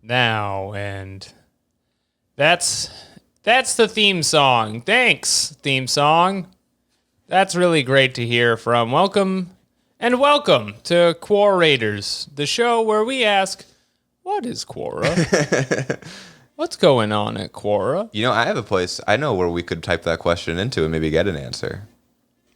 now, and that's the theme song. Thanks, theme song. That's really great to hear from. Welcome to Quora Raiders, the show where we ask, what is Quora? What's going on at Quora? You know, I have a place I know where we could type that question into and maybe get an answer.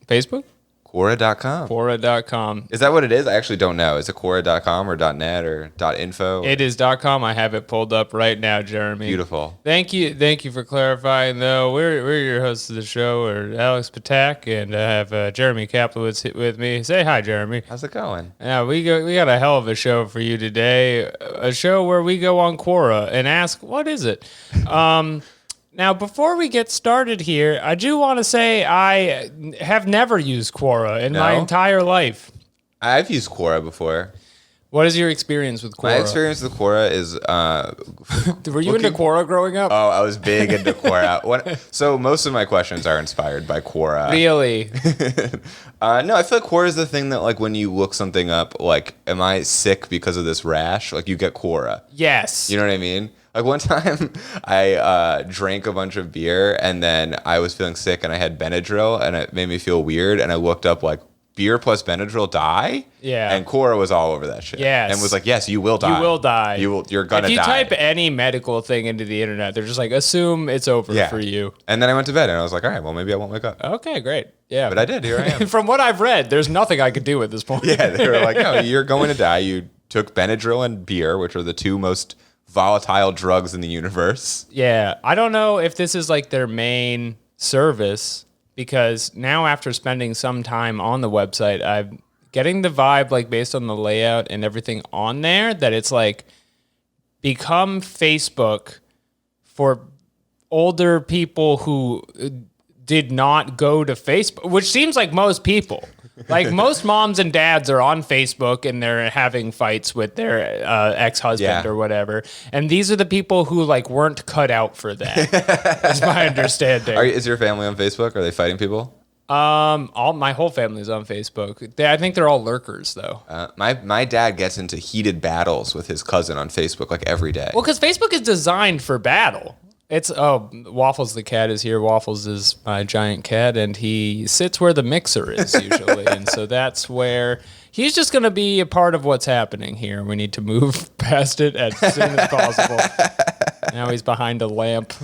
Facebook? Quora.com. Quora.com. Is that what it is? I actually don't know. Is it Quora.com or .net or .info? It is .com. I have it pulled up right now, Jeremy. Beautiful. Thank you for clarifying, though. We're your hosts of the show, or Alex Ptak, and I have Jeremy Kaplowitz with me. Say hi, Jeremy. How's it going? Yeah, we got a hell of a show for you today. A show where we go on Quora and ask, what is it? Now, before we get started here, I do want to say I have never used Quora in my entire life. I've used Quora before. What is your experience with Quora? My experience with Quora is... Were you into Quora growing up? Oh, I was big into Quora. So most of my questions are inspired by Quora. Really? No, I feel like Quora is the thing that, like, when you look something up, like, am I sick because of this rash? Like, you get Quora. Yes. You know what I mean? Like, one time I drank a bunch of beer and then I was feeling sick and I had Benadryl and it made me feel weird. And I looked up, like, beer plus Benadryl die? Yeah. And Quora was all over that shit. Yes. And was like, yes, you will die. You will die. You're gonna die. If you type any medical thing into the internet, they're just like, assume it's over for you. And then I went to bed and I was like, all right, well, maybe I won't wake up. Okay, great. Yeah. But I did. Here I am. From what I've read, there's nothing I could do at this point. Yeah, they were like, no, you're going to die. You took Benadryl and beer, which are the two most volatile drugs in the universe. Yeah. I don't know if this is like their main service, because now after spending some time on the website, I'm getting the vibe, like based on the layout and everything on there, that it's like become Facebook for older people who did not go to Facebook, which seems like most people. Like most moms and dads are on Facebook and they're having fights with their ex-husband or whatever. And these are the people who like weren't cut out for that. That's my understanding. Is your family on Facebook? Are they fighting people? My whole family's on Facebook. I think they're all lurkers though. My dad gets into heated battles with his cousin on Facebook like every day. Well, because Facebook is designed for battle. Waffles the cat is here. Waffles is my giant cat, and he sits where the mixer is usually. And so that's where he's just going to be a part of what's happening here. We need to move past it as soon as possible. Now he's behind a lamp.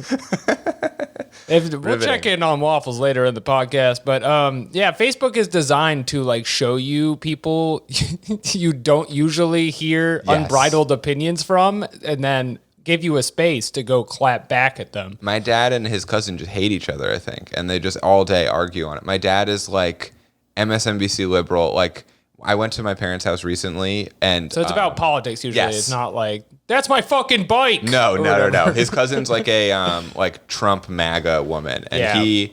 We'll check in on Waffles later in the podcast. But Facebook is designed to like show you people you don't usually hear unbridled opinions from, and then give you a space to go clap back at them. My dad and his cousin just hate each other, I think, and they just all day argue on it. My dad is like MSNBC liberal. Like, I went to my parents' house recently, and so it's about politics usually. Yes. It's not like, that's my fucking bike. No. His cousin's like a like Trump MAGA woman, and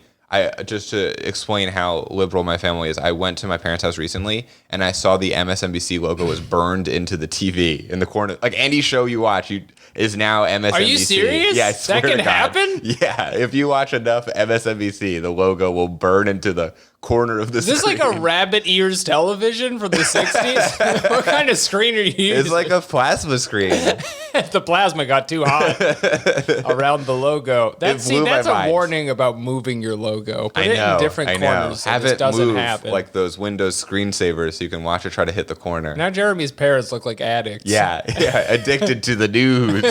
just to explain how liberal my family is, I went to my parents' house recently and I saw the MSNBC logo was burned into the TV in the corner. Like any show you watch, is now MSNBC. Are you serious? Yeah, I swear that can to God. happen? Yeah, if you watch enough MSNBC, the logo will burn into the corner of the screen. Is this like a rabbit ears television from the 60s? What kind of screen are you using? It's like a plasma screen. The plasma got too hot around the logo. That's a warning about moving your logo. Put it in different corners so this doesn't happen. Like those Windows screensavers so you can watch it try to hit the corner. Now Jeremy's parents look like addicts. Yeah, addicted to the news.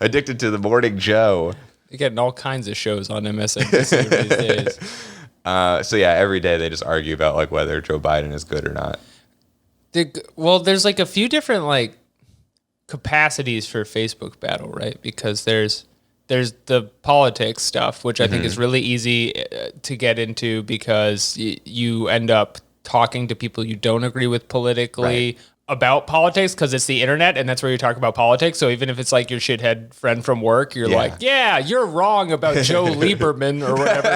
Addicted to the Morning Joe. You're getting all kinds of shows on MSNBC these days. Every day they just argue about like whether Joe Biden is good or not. There's like a few different like capacities for Facebook battle, right? Because there's the politics stuff, which I think is really easy to get into because you end up talking to people you don't agree with politically about politics because it's the internet and that's where you talk about politics. So even if it's like your shithead friend from work, you're like, yeah, you're wrong about Joe Lieberman or whatever.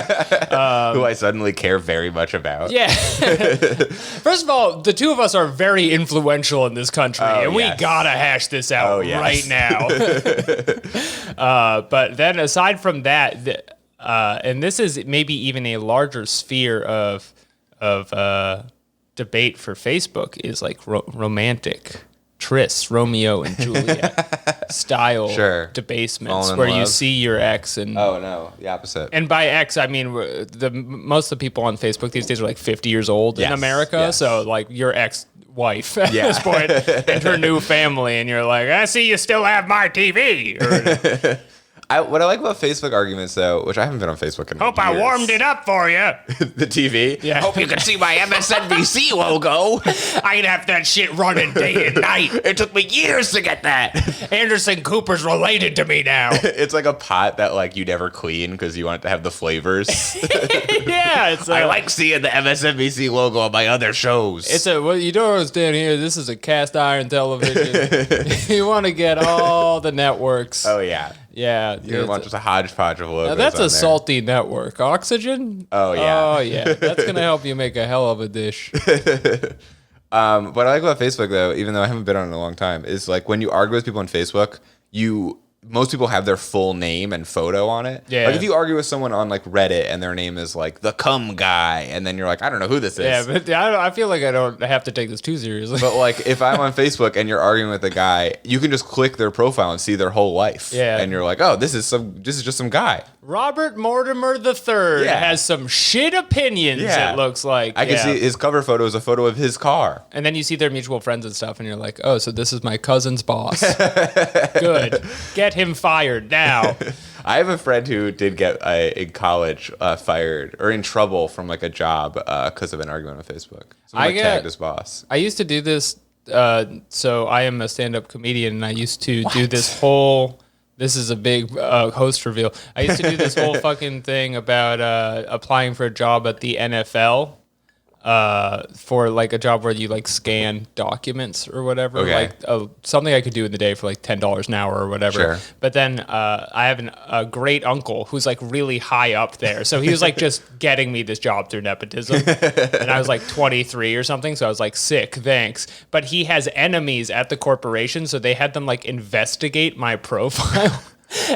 Who I suddenly care very much about. Yeah. First of all, the two of us are very influential in this country and we gotta hash this out right now. But then aside from that, and this is maybe even a larger sphere of debate for Facebook, is like romantic Romeo and Juliet style debasements Falling in where you love. see your ex and Oh no, the opposite. and by ex I mean most of the people on Facebook these days are like 50 years old in America, so like your ex-wife at this point and her new family, and you're like, I see you still have my TV. Or, What I like about Facebook arguments, though, which I haven't been on Facebook in hope years. I warmed it up for you. The TV? Yeah. Hope you can see my MSNBC logo. I'd have that shit running day and night. It took me years to get that. Anderson Cooper's related to me now. It's like a pot that like you never clean because you want it to have the flavors. Yeah, it's I like seeing the MSNBC logo on my other shows. well, you don't understand here. This is a cast iron television. You want to get all the networks. Oh, yeah. Yeah. You want just a hodgepodge of logos. Now that's on a there. salty network. Oxygen? Oh, yeah. Oh, yeah. That's going to help you make a hell of a dish. What I like about Facebook, though, even though I haven't been on it in a long time, is like when you argue with people on Facebook, most people have their full name and photo on it. Yeah. Like if you argue with someone on like Reddit and their name is like the cum guy, and then you're like, I don't know who this is. Yeah, but I feel like I don't have to take this too seriously. But like if I'm on Facebook and you're arguing with a guy, you can just click their profile and see their whole life. Yeah. And you're like, oh, this is just some guy. Robert Mortimer III has some shit opinions, it looks like. I can see his cover photo is a photo of his car. And then you see their mutual friends and stuff, and you're like, oh, so this is my cousin's boss. Good. Get him fired now. I have a friend who did get in college fired or in trouble from like a job because of an argument on Facebook. Someone tagged his boss. I used to do this. So I am a stand-up comedian, and I used to do this whole. This is a big host reveal. I used to do this whole fucking thing about applying for a job at the NFL. For like a job where you like scan documents or whatever, like something I could do in the day for like $10 an hour or whatever. Sure. But then I have a great uncle who's like really high up there, so he was like just getting me this job through nepotism. And I was like 23 or something, so I was like, sick, thanks. But he has enemies at the corporation, so they had them like investigate my profile.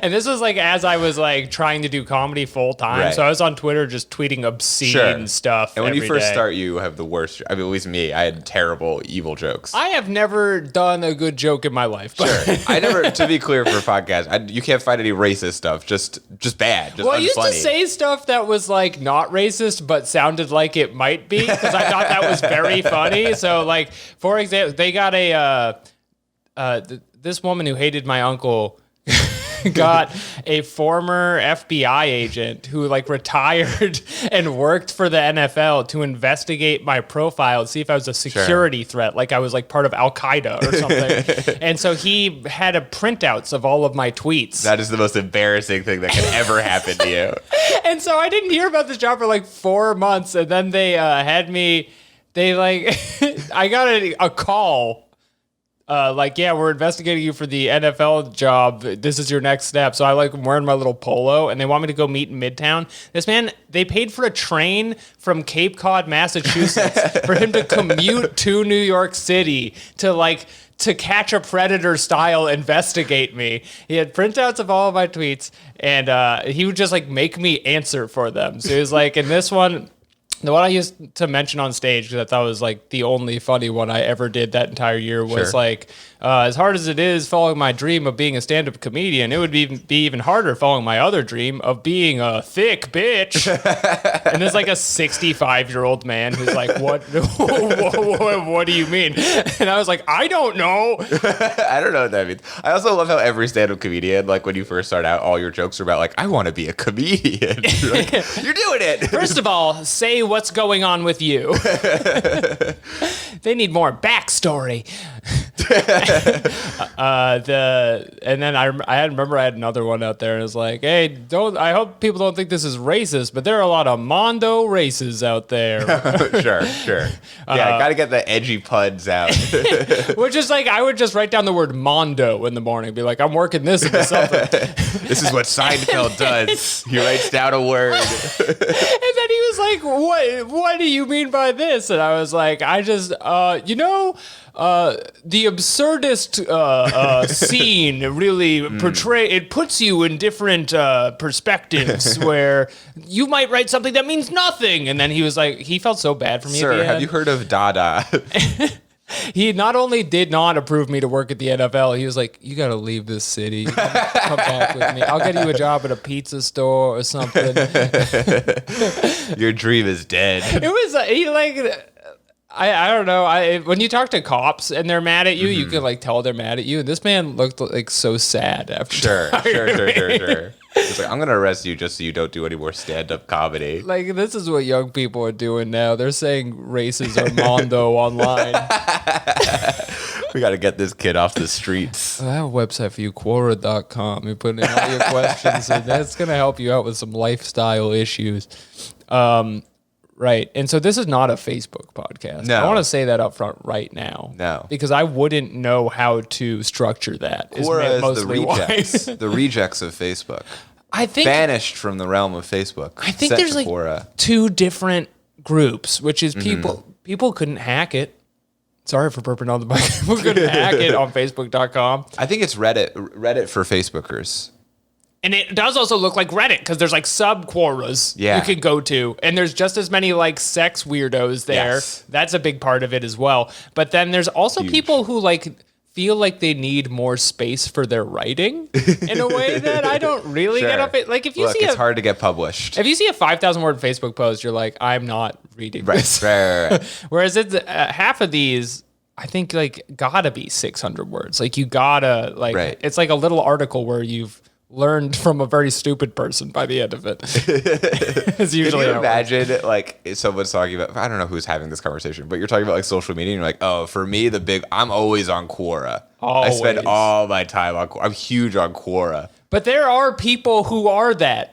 And this was like as I was like trying to do comedy full time, Right. so I was on Twitter just tweeting obscene stuff. And when you every first day. start, you have the worst. I mean, at least me, I had terrible, evil jokes. I have never done a good joke in my life. But Sure. I never, to be clear for podcasts, you can't find any racist stuff. Just bad. Just well, I used to unfunny. say stuff that was like not racist, but sounded like it might be because I thought that was very funny. So, like, for example, they got this woman who hated my uncle. Got a former FBI agent who like retired and worked for the NFL to investigate my profile and see if I was a security threat, like I was like part of Al Qaeda or something. And so he had printouts of all of my tweets. That is the most embarrassing thing that could ever happen to you. And so I didn't hear about this job for like 4 months, and then they had me. They like I got a call. Like, yeah, we're investigating you for the NFL job. This is your next step. So I like am wearing my little polo, and they want me to go meet in Midtown. This man, they paid for a train from Cape Cod, Massachusetts, for him to commute to New York City to catch a predator style investigate me. He had printouts of all of my tweets, and he would just like make me answer for them. So he was like, in this one. The one I used to mention on stage, because I thought was like the only funny one I ever did that entire year, was like, as hard as it is following my dream of being a stand-up comedian, it would be even harder following my other dream of being a thick bitch. And there's like a 65-year-old man who's like, what do you mean? And I was like, I don't know. I don't know what that means. I also love how every stand-up comedian, like when you first start out, all your jokes are about like, I want to be a comedian. You're like, you're doing it. First of all, say what's going on with you. They need more backstory. And then I remember I had another one out there, and it was like, hey, I hope people don't think this is racist, but there are a lot of mondo races out there. Sure. Yeah, gotta get the edgy puns out. Which is like, I would just write down the word mondo in the morning, be like, I'm working this into something. This is what Seinfeld does. He writes down a word. And then he was like, what do you mean by this? And I was like, I just, the absurdist scene really it puts you in different perspectives where you might write something that means nothing. And then he was like, he felt so bad for me. Sir, have you heard of Dada? He not only did not approve me to work at the NFL, he was like, "You got to leave this city. Come back with me. I'll get you a job at a pizza store or something." Your dream is dead. It was he like. I don't know. When you talk to cops and they're mad at you, you can like tell they're mad at you. And this man looked like so sad after. Sure. He's like, I'm gonna arrest you just so you don't do any more stand-up comedy. Like, this is what young people are doing now. They're saying races are mondo online. We got to get this kid off the streets. I have a website for you, Quora.com. You put in all your questions, and that's going to help you out with some lifestyle issues. Right. And so this is not a Facebook podcast. No. I want to say that up front right now. No. Because I wouldn't know how to structure that. Quora is the rejects. The rejects of Facebook. I think banished from the realm of Facebook. I think there's like Quora. two different groups, which is people couldn't hack it. Sorry for burping on the mic. People couldn't hack it on Facebook.com. I think it's Reddit for Facebookers. And it does also look like Reddit because there's like sub-Quoras you can go to. And there's just as many like sex weirdos there. Yes. That's a big part of it as well. But then there's also people who like feel like they need more space for their writing in a way that I don't really get up it. Like if you it's hard to get published. If you see a 5,000 word Facebook post, you're like, I'm not reading this. Right. Whereas it's half of these, I think like gotta be 600 words. Like you gotta like, it's like a little article where you've learned from a very stupid person by the end of it. It's usually. Can you imagine like someone's talking about, I don't know who's having this conversation, but you're talking about like social media and you're like, oh, for me, I'm always on Quora. Always. I spend all my time on Quora. I'm huge on Quora. But there are people who are that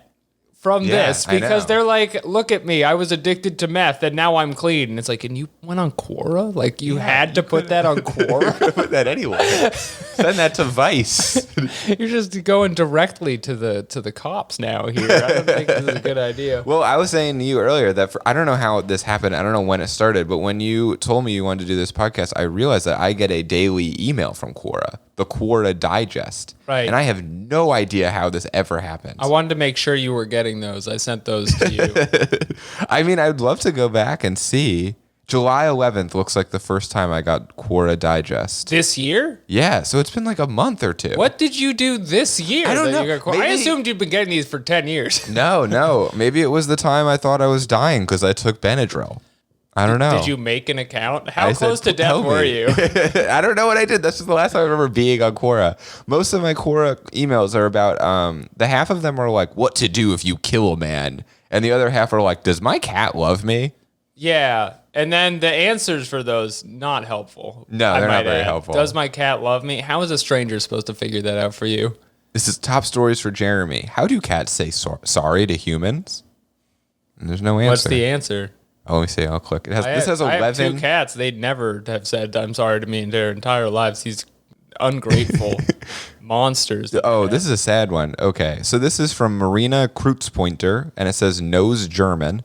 from this because they're like, look at me, I was addicted to meth and now I'm clean. And it's like, and you went on Quora? Like you had to put that on Quora? Put that anyway. Send that to Vice. You're just going directly to the cops now here. I don't think this is a good idea. Well, I was saying to you earlier that I don't know how this happened. I don't know when it started, but when you told me you wanted to do this podcast, I realized that I get a daily email from Quora, the Quora Digest. Right. And I have no idea how this ever happened. I wanted to make sure you were getting those. I sent those to you. I mean, I'd love to go back and see. July 11th looks like the first time I got Quora Digest. This year? Yeah, so it's been like a month or two. What did you do this year? I don't know. I assumed you'd been getting these for 10 years. No. Maybe it was the time I thought I was dying because I took Benadryl. I don't know. Did you make an account? How close to death were you? I don't know what I did. That's just the last time I remember being on Quora. Most of my Quora emails are about, the half of them are like, what to do if you kill a man. And the other half are like, does my cat love me? Yeah. And then the answers for those, not helpful. No, they're not very helpful. Does my cat love me? How is a stranger supposed to figure that out for you? This is top stories for Jeremy. How do cats say sorry to humans? And there's no answer. What's the answer? Oh, let me see. I'll click. This has 11. I have 2 cats. They'd never have said I'm sorry to me in their entire lives. These ungrateful monsters. Oh, this is a sad one. Okay. So this is from Marina Kreutzpointer, and it says knows German.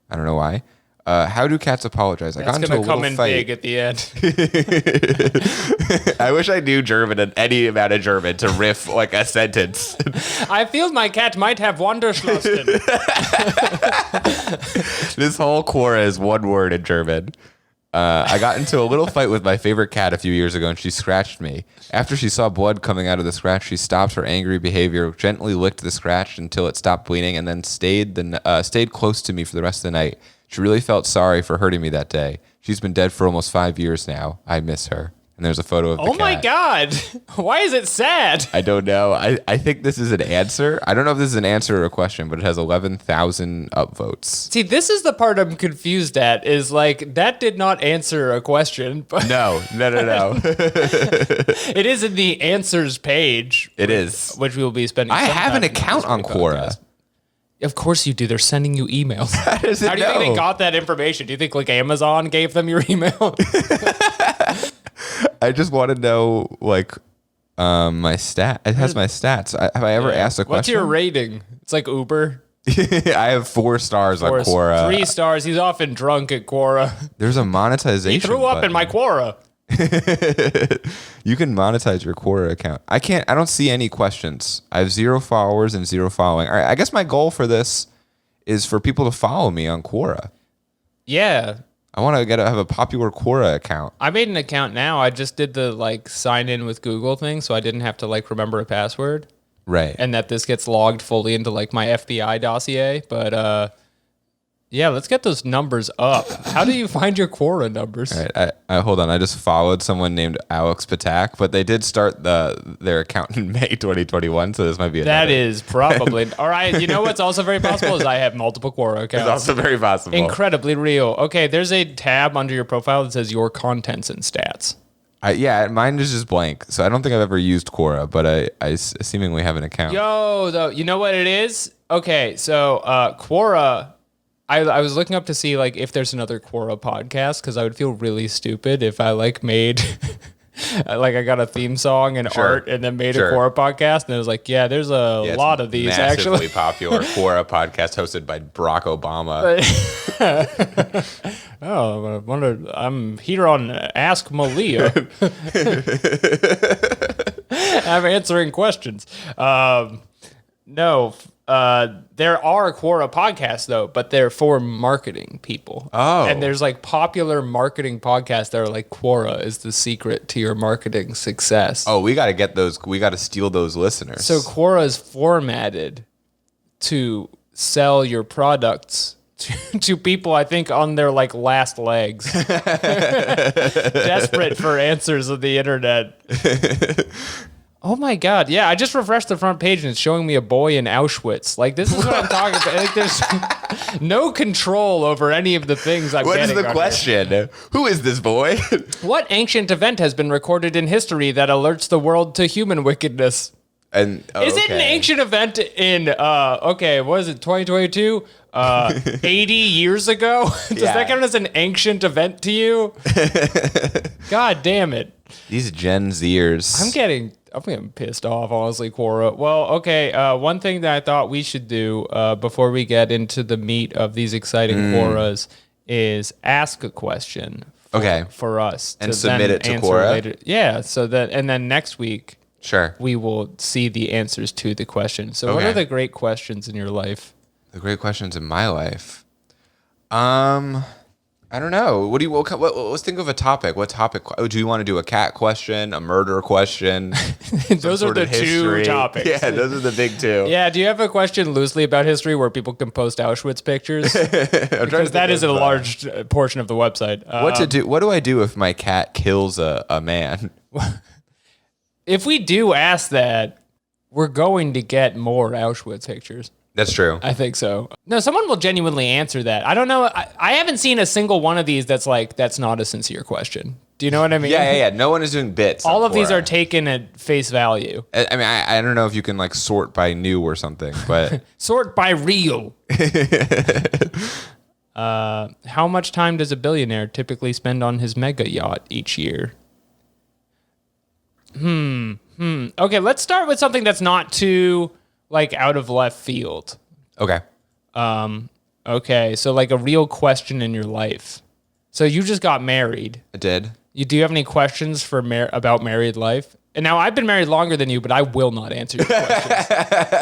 I don't know why. How do cats apologize? I got into a little fight. It's going to come in big at the end. I wish I knew German and any amount of German to riff like a sentence. I feel my cat might have Wanderschlossen. This whole Quora is one word in German. I got into a little fight with my favorite cat a few years ago, and she scratched me. After she saw blood coming out of the scratch, she stopped her angry behavior, gently licked the scratch until it stopped bleeding, and then stayed close to me for the rest of the night. She really felt sorry for hurting me that day. She's been dead for almost 5 years now. I miss her. And there's a photo of the cat. Oh my God. Why is it sad? I don't know. I think this is an answer. I don't know if this is an answer or a question, but it has 11,000 upvotes. See, this is the part I'm confused at, is like, that did not answer a question. But No. It is in the answers page. It is. Which we will be spending I some have time an account on Quora. Podcast. Of course you do. They're sending you emails. How do you think they got that information? Do you think like Amazon gave them your email? I just want to know like my stat. It has my stats. Have I ever asked a question? What's your rating? It's like Uber. I have 4 stars on Quora. 3 stars. He's often drunk at Quora. There's a monetization. He threw up in my Quora. You can monetize your Quora account. I don't see any questions. I have 0 followers and 0 following. All right, I guess my goal for this is for people to follow me on Quora. Yeah. I want to have a popular Quora account. I made an account now. I just did the like sign in with Google thing, so I didn't have to like remember a password. Right. And that this gets logged fully into like my FBI dossier. But yeah, let's get those numbers up. How do you find your Quora numbers? All right, I hold on. I just followed someone named Alex Ptak, but they did start their account in May 2021, so this might be that is probably all right. You know what's also very possible is I have multiple Quora accounts. It's also very possible. Incredibly real. Okay, there's a tab under your profile that says your contents and stats. Yeah, mine is just blank, so I don't think I've ever used Quora, but I seemingly have an account. Yo, though, you know what it is? Okay, so Quora. I was looking up to see like if there's another Quora podcast because I would feel really stupid if I like made like I got a theme song and art and then made a Quora podcast and it was like there's a lot of these massively actually popular Quora podcast hosted by Barack Obama. Oh, I wonder. I'm here on Ask Malia. I'm answering questions. No. There are Quora podcasts though, but they're for marketing people. Oh. And there's like popular marketing podcasts that are like Quora is the secret to your marketing success. Oh, we got to get those. We got to steal those listeners. So Quora is formatted to sell your products to people, I think, on their like last legs. Desperate for answers of the internet. Oh my God. Yeah, I just refreshed the front page and it's showing me a boy in Auschwitz. Like, this is what I'm talking about. Like, there's no control over any of the things I'm getting. What is the question? Here. Who is this boy? What ancient event has been recorded in history that alerts the world to human wickedness? And is it an ancient event in, what is it, 2022? 80 years ago? Does that count as an ancient event to you? God damn it. These Gen Zers. I'm getting pissed off, honestly, Quora. Well, okay, one thing that I thought we should do before we get into the meat of these exciting Quoras is ask a question for us. And submit it to Quora? Later. Yeah, so that, and then next week, sure, we will see the answers to the question. So what are the great questions in your life? The great questions in my life? I don't know. Let's think of a topic. What topic? Do you want to do a cat question, a murder question? Those are the two topics. Yeah, those are the big two. Yeah, do you have a question loosely about history where people can post Auschwitz pictures? Because that is a large portion of the website. What to do? What do I do if my cat kills a man? If we do ask that, we're going to get more Auschwitz pictures. That's true. I think so. No, someone will genuinely answer that. I don't know. I haven't seen a single one of these that's like, that's not a sincere question. Do you know what I mean? Yeah. No one is doing bits. All of these are taken at face value. I mean, I don't know if you can like sort by new or something, but sort by real. How much time does a billionaire typically spend on his mega yacht each year? Okay, let's start with something that's not too like out of left field. Okay. Okay, so like a real question in your life. So you just got married. I did. Do you have any questions for about married life? And now I've been married longer than you, but I will not answer your questions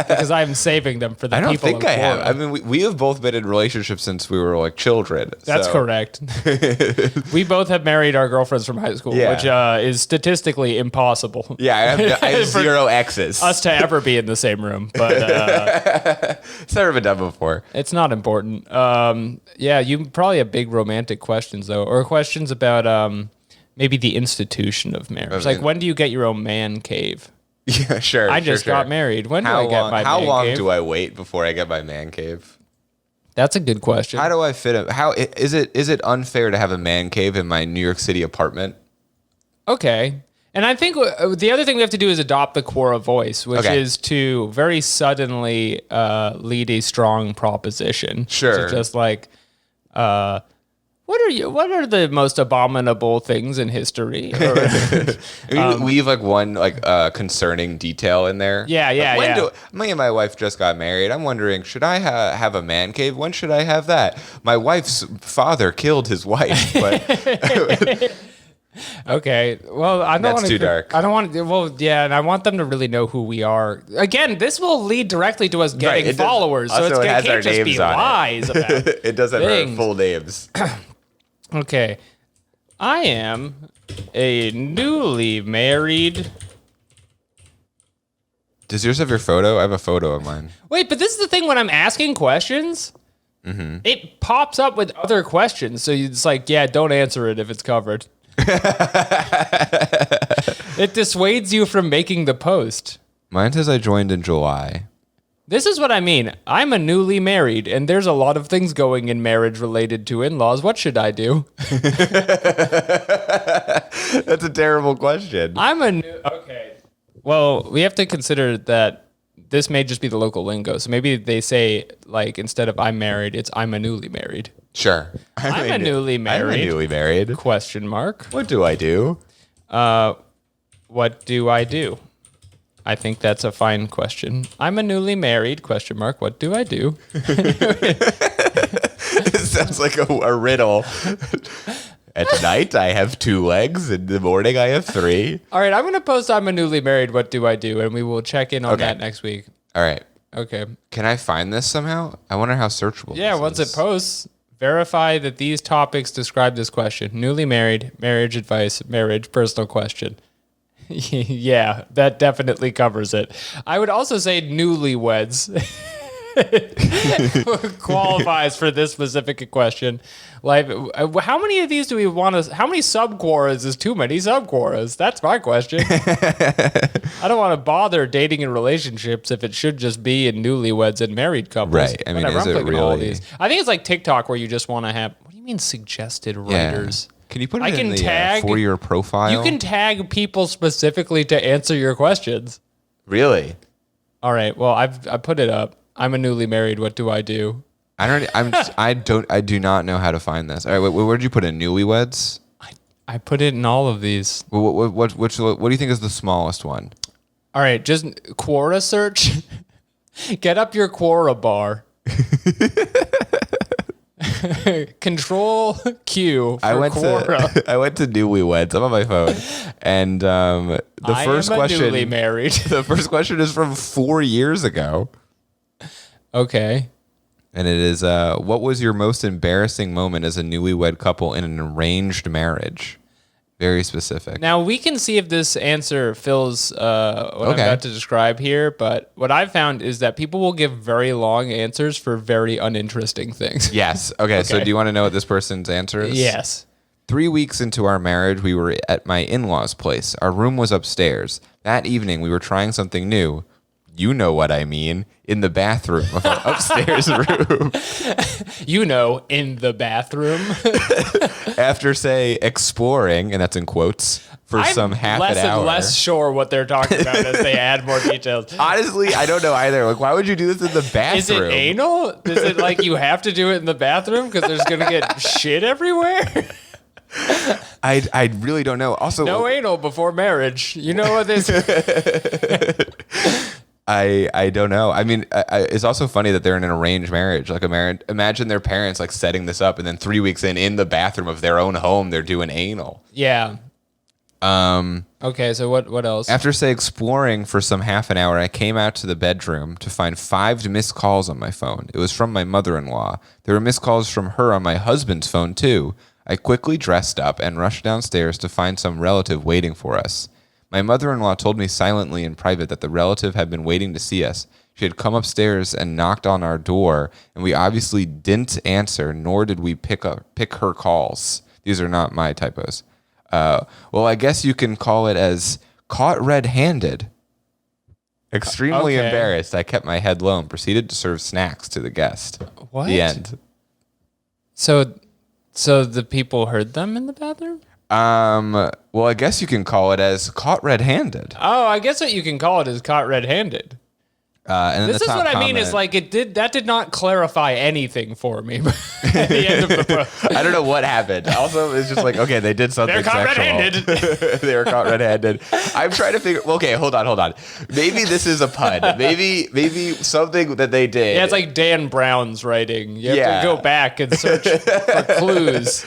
because I'm saving them for the people. I don't think I have. I mean, we have both been in relationships since we were like children. That's correct. We both have married our girlfriends from high school, which is statistically impossible. Yeah, I have 0 exes. Us to ever be in the same room, but it's never been done before. It's not important. Yeah, you probably have big romantic questions though, or questions about maybe the institution of marriage. Like, when do you get your own man cave? Yeah, sure. I just got married. When do I get my man cave? How long do I wait before I get my man cave? That's a good question. How do I fit it? How is it unfair to have a man cave in my New York City apartment? Okay. And I think the other thing we have to do is adopt the Quora voice, which is to very suddenly lead a strong proposition. Sure. So just like, what are the most abominable things in history? Leave like one concerning detail in there. Yeah. Me and my wife just got married. I'm wondering, should I have a man cave? When should I have that? My wife's father killed his wife. But okay. Well, I don't want to. That's too dark. I don't want to. Well, yeah, and I want them to really know who we are. Again, this will lead directly to us getting followers, so it can't just be lies about it doesn't have our full names. Okay. I am a newly married... Does yours have your photo? I have a photo of mine. Wait, but this is the thing when I'm asking questions, it pops up with other questions. So it's like, yeah, don't answer it if it's covered. It dissuades you from making the post. Mine says I joined in July. This is what I mean. I'm a newly married, and there's a lot of things going in marriage related to in-laws. What should I do? That's a terrible question. Okay. Well, we have to consider that this may just be the local lingo. So maybe they say, like, instead of I'm married, it's I'm a newly married. Sure. I'm a newly married. I'm a newly married. Question mark. What do I do? What do I do? I think that's a fine question. I'm a newly married, question mark. What do I do? It sounds like a riddle. At night, I have 2 legs. In the morning, I have 3. All right, I'm going to post I'm a newly married, what do I do? And we will check in on that next week. All right. Okay. Can I find this somehow? I wonder how searchable Yeah, this once is. it posts, verify that these topics describe this question. Newly married, marriage advice, marriage, personal question. Yeah, that definitely covers it. I would also say newlyweds qualifies for this specific question. Like, how many of these do we want to? How many sub-quoras is too many sub-quoras? That's my question. I don't want to bother dating in relationships if it should just be in newlyweds and married couples. Right. I mean, Whatever, is I'm it clicking all really? these. I think it's like TikTok where you just want to have. What do you mean suggested writers? Can you put it I in can the tag for your profile? You can tag people specifically to answer your questions. Really? All right. Well, I put it up. I'm a newly married. What do I do? I do not know how to find this. All right. Where'd you put in newlyweds? I put it in all of these. What do you think is the smallest one? All right. Just Quora search. Get up your Quora bar. Control Q for Quora. I went to newlyweds. I'm on my phone, and the first question. Newly married. The first question is from 4 years ago. Okay. And it is, what was your most embarrassing moment as a newlywed couple in an arranged marriage? Very specific. Now, we can see if this answer fills what I'm about to describe here, but what I've found is that people will give very long answers for very uninteresting things. Yes. Okay, so do you want to know what this person's answer is? Yes. 3 weeks into our marriage, we were at my in-laws' place. Our room was upstairs. That evening, we were trying something new. You know what I mean. In the bathroom of our upstairs room. You know, in the bathroom. After, say, exploring, and that's in quotes, for some half an hour. I'm less sure what they're talking about as they add more details. Honestly, I don't know either. Like, why would you do this in the bathroom? Is it anal? Is it like you have to do it in the bathroom because there's going to get shit everywhere? I really don't know. Also, no anal before marriage. You know what this I don't know. I mean, it's also funny that they're in an arranged marriage. Like, imagine their parents like setting this up, and then 3 weeks in the bathroom of their own home, they're doing anal. Yeah. Okay, so what else? After, say, exploring for some half an hour, I came out to the bedroom to find 5 missed calls on my phone. It was from my mother-in-law. There were missed calls from her on my husband's phone, too. I quickly dressed up and rushed downstairs to find some relative waiting for us. My mother-in-law told me silently in private that the relative had been waiting to see us. She had come upstairs and knocked on our door, and we obviously didn't answer, nor did we pick her calls. These are not my typos. Well, I guess you can call it as caught red-handed. Extremely embarrassed, I kept my head low and proceeded to serve snacks to the guest. What? The end. So the people heard them in the bathroom? Well, I guess you can call it as caught red-handed. Oh, I guess what you can call it is caught red-handed. And this is what I mean is like that did not clarify anything for me at the end of the post. I don't know what happened. Also, it's just like, okay, they did something They're caught sexual. red-handed. They were caught red-handed. I'm trying to figure. Okay, hold on. Maybe this is a pun. Maybe something that they did. Yeah, it's like Dan Brown's writing. You have to go back and search for clues.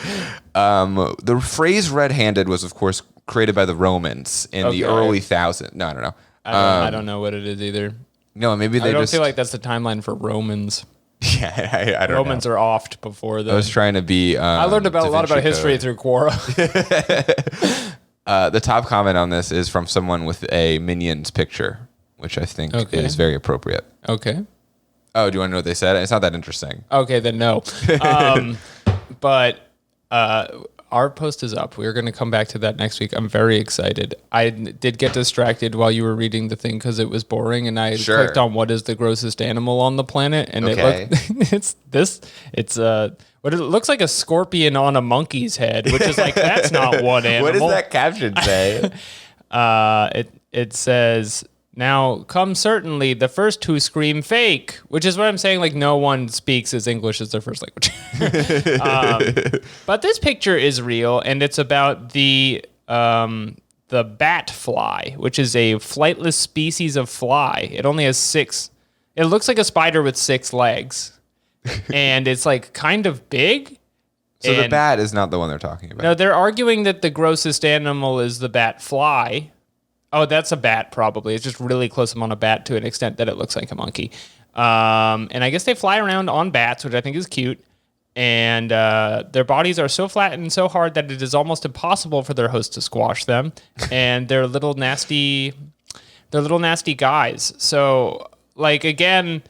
The phrase "red-handed" was, of course, created by the Romans in the early thousands. No, I don't know. I don't know what it is either. No, maybe they I don't just feel like that's the timeline for Romans. Yeah, I don't Romans know. are oft before them. I was trying to be. I learned a lot about history through Quora. The top comment on this is from someone with a Minions picture, which I think is very appropriate. Okay. Oh, do you want to know what they said? It's not that interesting. Okay, then no. But our post is up. We're going to come back to that next week. I'm very excited. I did get distracted while you were reading the thing because it was boring, and I clicked on what is the grossest animal on the planet, and it what it looks like a scorpion on a monkey's head, which is like that's not one animal. What does that caption say? It says, now come certainly the first who scream fake, which is what I'm saying. Like no one speaks as English as their first language. But this picture is real, and it's about the bat fly, which is a flightless species of fly. It only has 6. It looks like a spider with 6 legs, and it's like kind of big. So the bat is not the one they're talking about. No, they're arguing that the grossest animal is the bat fly. Oh, that's a bat, probably. It's just really close on a bat to an extent that it looks like a monkey. And I guess they fly around on bats, which I think is cute. And their bodies are so flat and so hard that it is almost impossible for their host to squash them. And they're little nasty guys. So, like, again,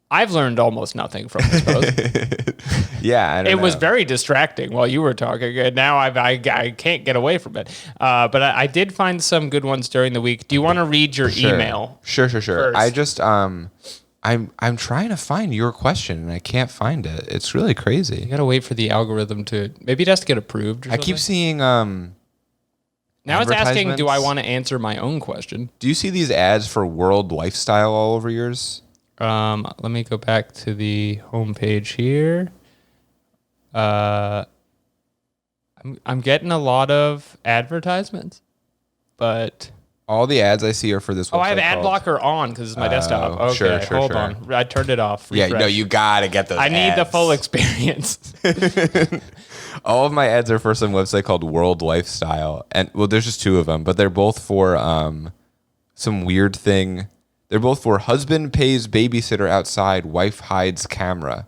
I've learned almost nothing from this post. Yeah, I don't know. It was very distracting while you were talking, and now I can't get away from it. But I did find some good ones during the week. Do you want to read your email? Sure. First? I just I'm trying to find your question and I can't find it. It's really crazy. You gotta wait for the algorithm to. Maybe it has to get approved. I keep seeing now it's asking, do I want to answer my own question? Do you see these ads for World Lifestyle all over yours? Let me go back to the homepage here. I'm getting a lot of advertisements, but all the ads I see are for this website. I have ad blocker on because it's my desktop. Okay, sure, hold on. I turned it off. Refresh. Yeah, no, you gotta get those. I need ads. the full experience. All of my ads are for some website called World Lifestyle, and well, there's just 2 of them, but they're both for some weird thing. They're both for husband pays babysitter outside, wife hides camera.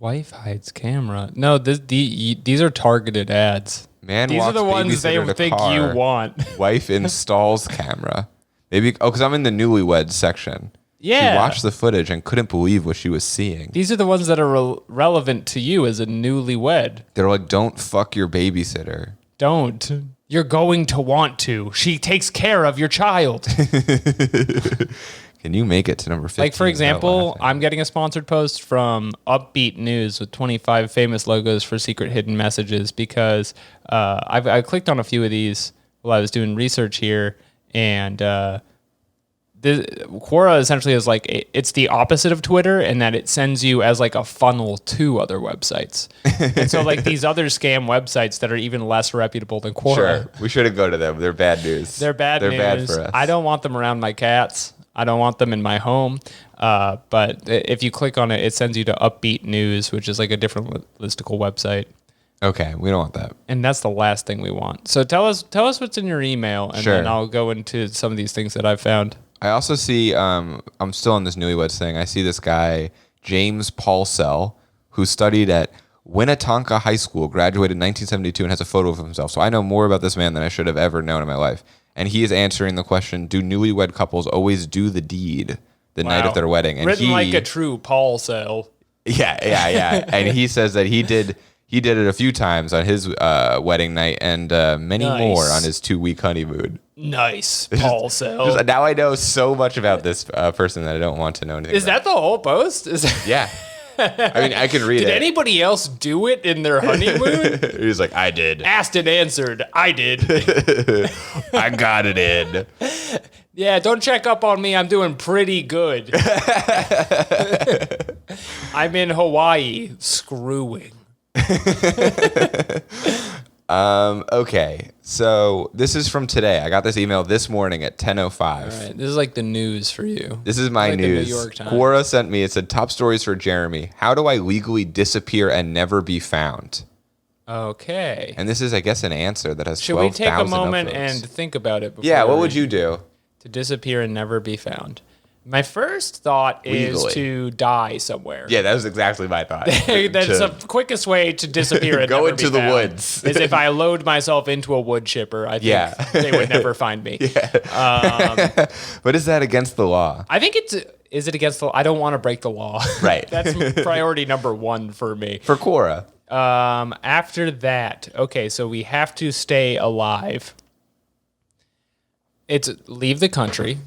Wife hides camera. No, these are targeted ads. Man, these are the ones they think car. you want. Wife installs camera. Maybe because I'm in the newlyweds section. Yeah. She watched the footage and couldn't believe what she was seeing. These are the ones that are relevant to you as a newlywed. They're like, don't fuck your babysitter. Don't. You're going to want to. She takes care of your child. Can you make it to number 15? Like, for example, I'm getting a sponsored post from Upbeat News with 25 famous logos for secret hidden messages because I clicked on a few of these while I was doing research here, and Quora essentially is like it's the opposite of Twitter in that it sends you as like a funnel to other websites. And so like these other scam websites that are even less reputable than Quora. Sure, we shouldn't go to them. They're bad news. They're bad for us. I don't want them around my cats. I don't want them in my home. But if you click on it, it sends you to Upbeat News, which is like a different listicle website. Okay, we don't want that. And that's the last thing we want. So tell us what's in your email, and then I'll go into some of these things that I've found. I also see, I'm still on this newlyweds thing. I see this guy, James Paulsell, who studied at Winnetonka High School, graduated in 1972, and has a photo of himself. So I know more about this man than I should have ever known in my life. And he is answering the question, do newlywed couples always do the deed the night of their wedding? And written like a true Paulsell. Yeah. And he says that he did it a few times on his wedding night and many more on his 2-week honeymoon. Nice, Paulsell. Now I know so much about this person that I don't want to know anything about. Is that the whole post? Yeah. I mean, I can read it. Did anybody else do it in their honeymoon? He was like, I did. Asked and answered. I did. I got it in. Yeah, don't check up on me. I'm doing pretty good. I'm in Hawaii screwing. Okay, so this is from today. I got this email this morning at 10:05. All right, this is like the news for you. This is my news. The New York Times. Quora sent me. It said top stories for Jeremy. How do I legally disappear and never be found? Okay. And this is, I guess, an answer that has 12,000 Should we take a moment upvotes. and think about it? Yeah. What would you do to disappear and never be found? My first thought Legally. is to die somewhere. Yeah, that was exactly my thought. That's the quickest way to disappear and Go never into be the found, woods. is if I load myself into a wood chipper. I think they would never find me. Yeah. But is that against the law? I think is it against the law? I don't want to break the law. Right. That's priority number one for me. For Quora. After that, okay, so we have to stay alive. It's leave the country.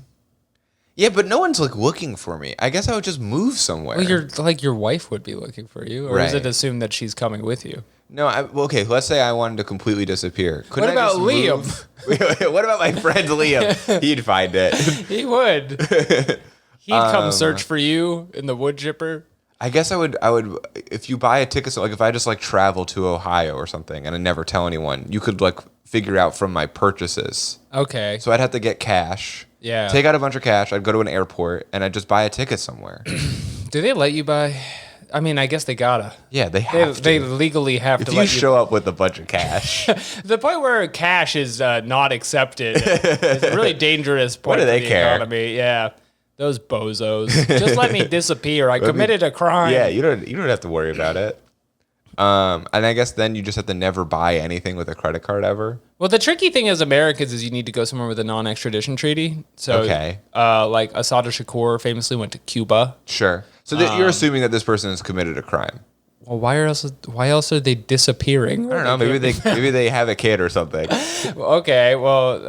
Yeah, but no one's like looking for me. I guess I would just move somewhere. Well, your wife would be looking for you, or is it assumed that she's coming with you? No, okay, let's say I wanted to completely disappear. What about Liam? What about my friend Liam? He'd find it. He would. He'd come search for you in the wood chipper. I guess I would if you buy a ticket, so like if I just like travel to Ohio or something and I never tell anyone, you could like figure out from my purchases. Okay. So I'd have to get cash. Yeah. Take out a bunch of cash. I'd go to an airport and I'd just buy a ticket somewhere. Do they let you buy? I mean, I guess they gotta. Yeah, they have to. They legally have if to you let you show up with a bunch of cash. The point where cash is not accepted is a really dangerous point What do they for the care? economy. Yeah. Those bozos. Just let me disappear. I committed a crime. Yeah, you don't have to worry about it. And I guess then you just have to never buy anything with a credit card ever. Well, the tricky thing as Americans is you need to go somewhere with a non-extradition treaty. So, Okay. Like Assad Shakur famously went to Cuba. Sure. So you're assuming that this person has committed a crime. Well, why else are they disappearing? I don't know. Maybe they have a kid or something. Okay, well,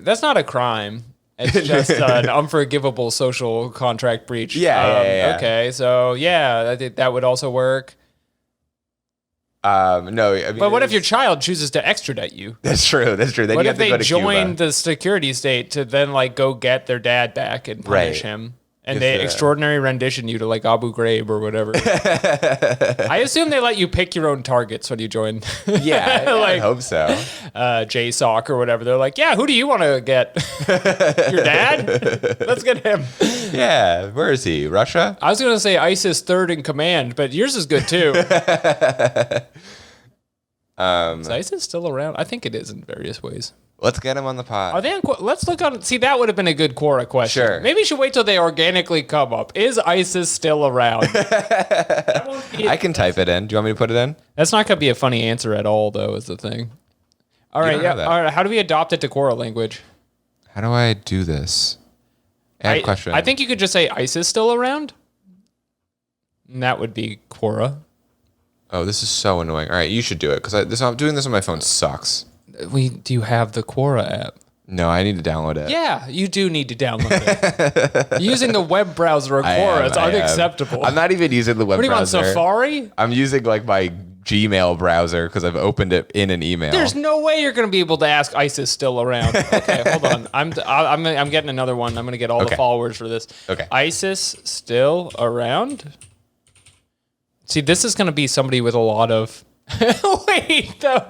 that's not a crime. It's just an unforgivable social contract breach. Yeah. Okay, so I think that would also work. No, I mean, But what if your child chooses to extradite you? That's true. Then What you if have to go they to join Cuba. the security state to then like go get their dad back and punish Right. him? And If, they extraordinary rendition you to like Abu Ghraib or whatever. I assume they let you pick your own targets when you join. Yeah, I hope so. JSOC or whatever. They're like, yeah, who do you want to get? Your dad? Let's get him. Yeah, where is he? Russia? I was going to say ISIS third in command, but yours is good too. Is ISIS still around? I think it is in various ways. Let's get him on the pod. Are they on? Let's look on. See, that would have been a good Quora question. Sure. Maybe you should wait till they organically come up. Is ISIS still around? I can type it in. Do you want me to put it in? That's not going to be a funny answer at all, though. Is the thing. All right. don't Yeah. know that. All right. How do we adopt it to Quora language? How do I do this? Add question. I think you could just say ISIS still around. And that would be Quora. Oh, this is so annoying. All right, you should do it because doing this on my phone sucks. Do you have the Quora app? No, I need to download it. Yeah, you do need to download it. Using the web browser of Quora is unacceptable. I'm not even using the web What do you want, browser. Safari? I'm using like my Gmail browser because I've opened it in an email. There's no way you're going to be able to ask ISIS still around. Okay, hold on. I'm getting another one. I'm going to get all the followers for this. Okay. ISIS still around? See, this is going to be somebody with a lot of... Wait, though.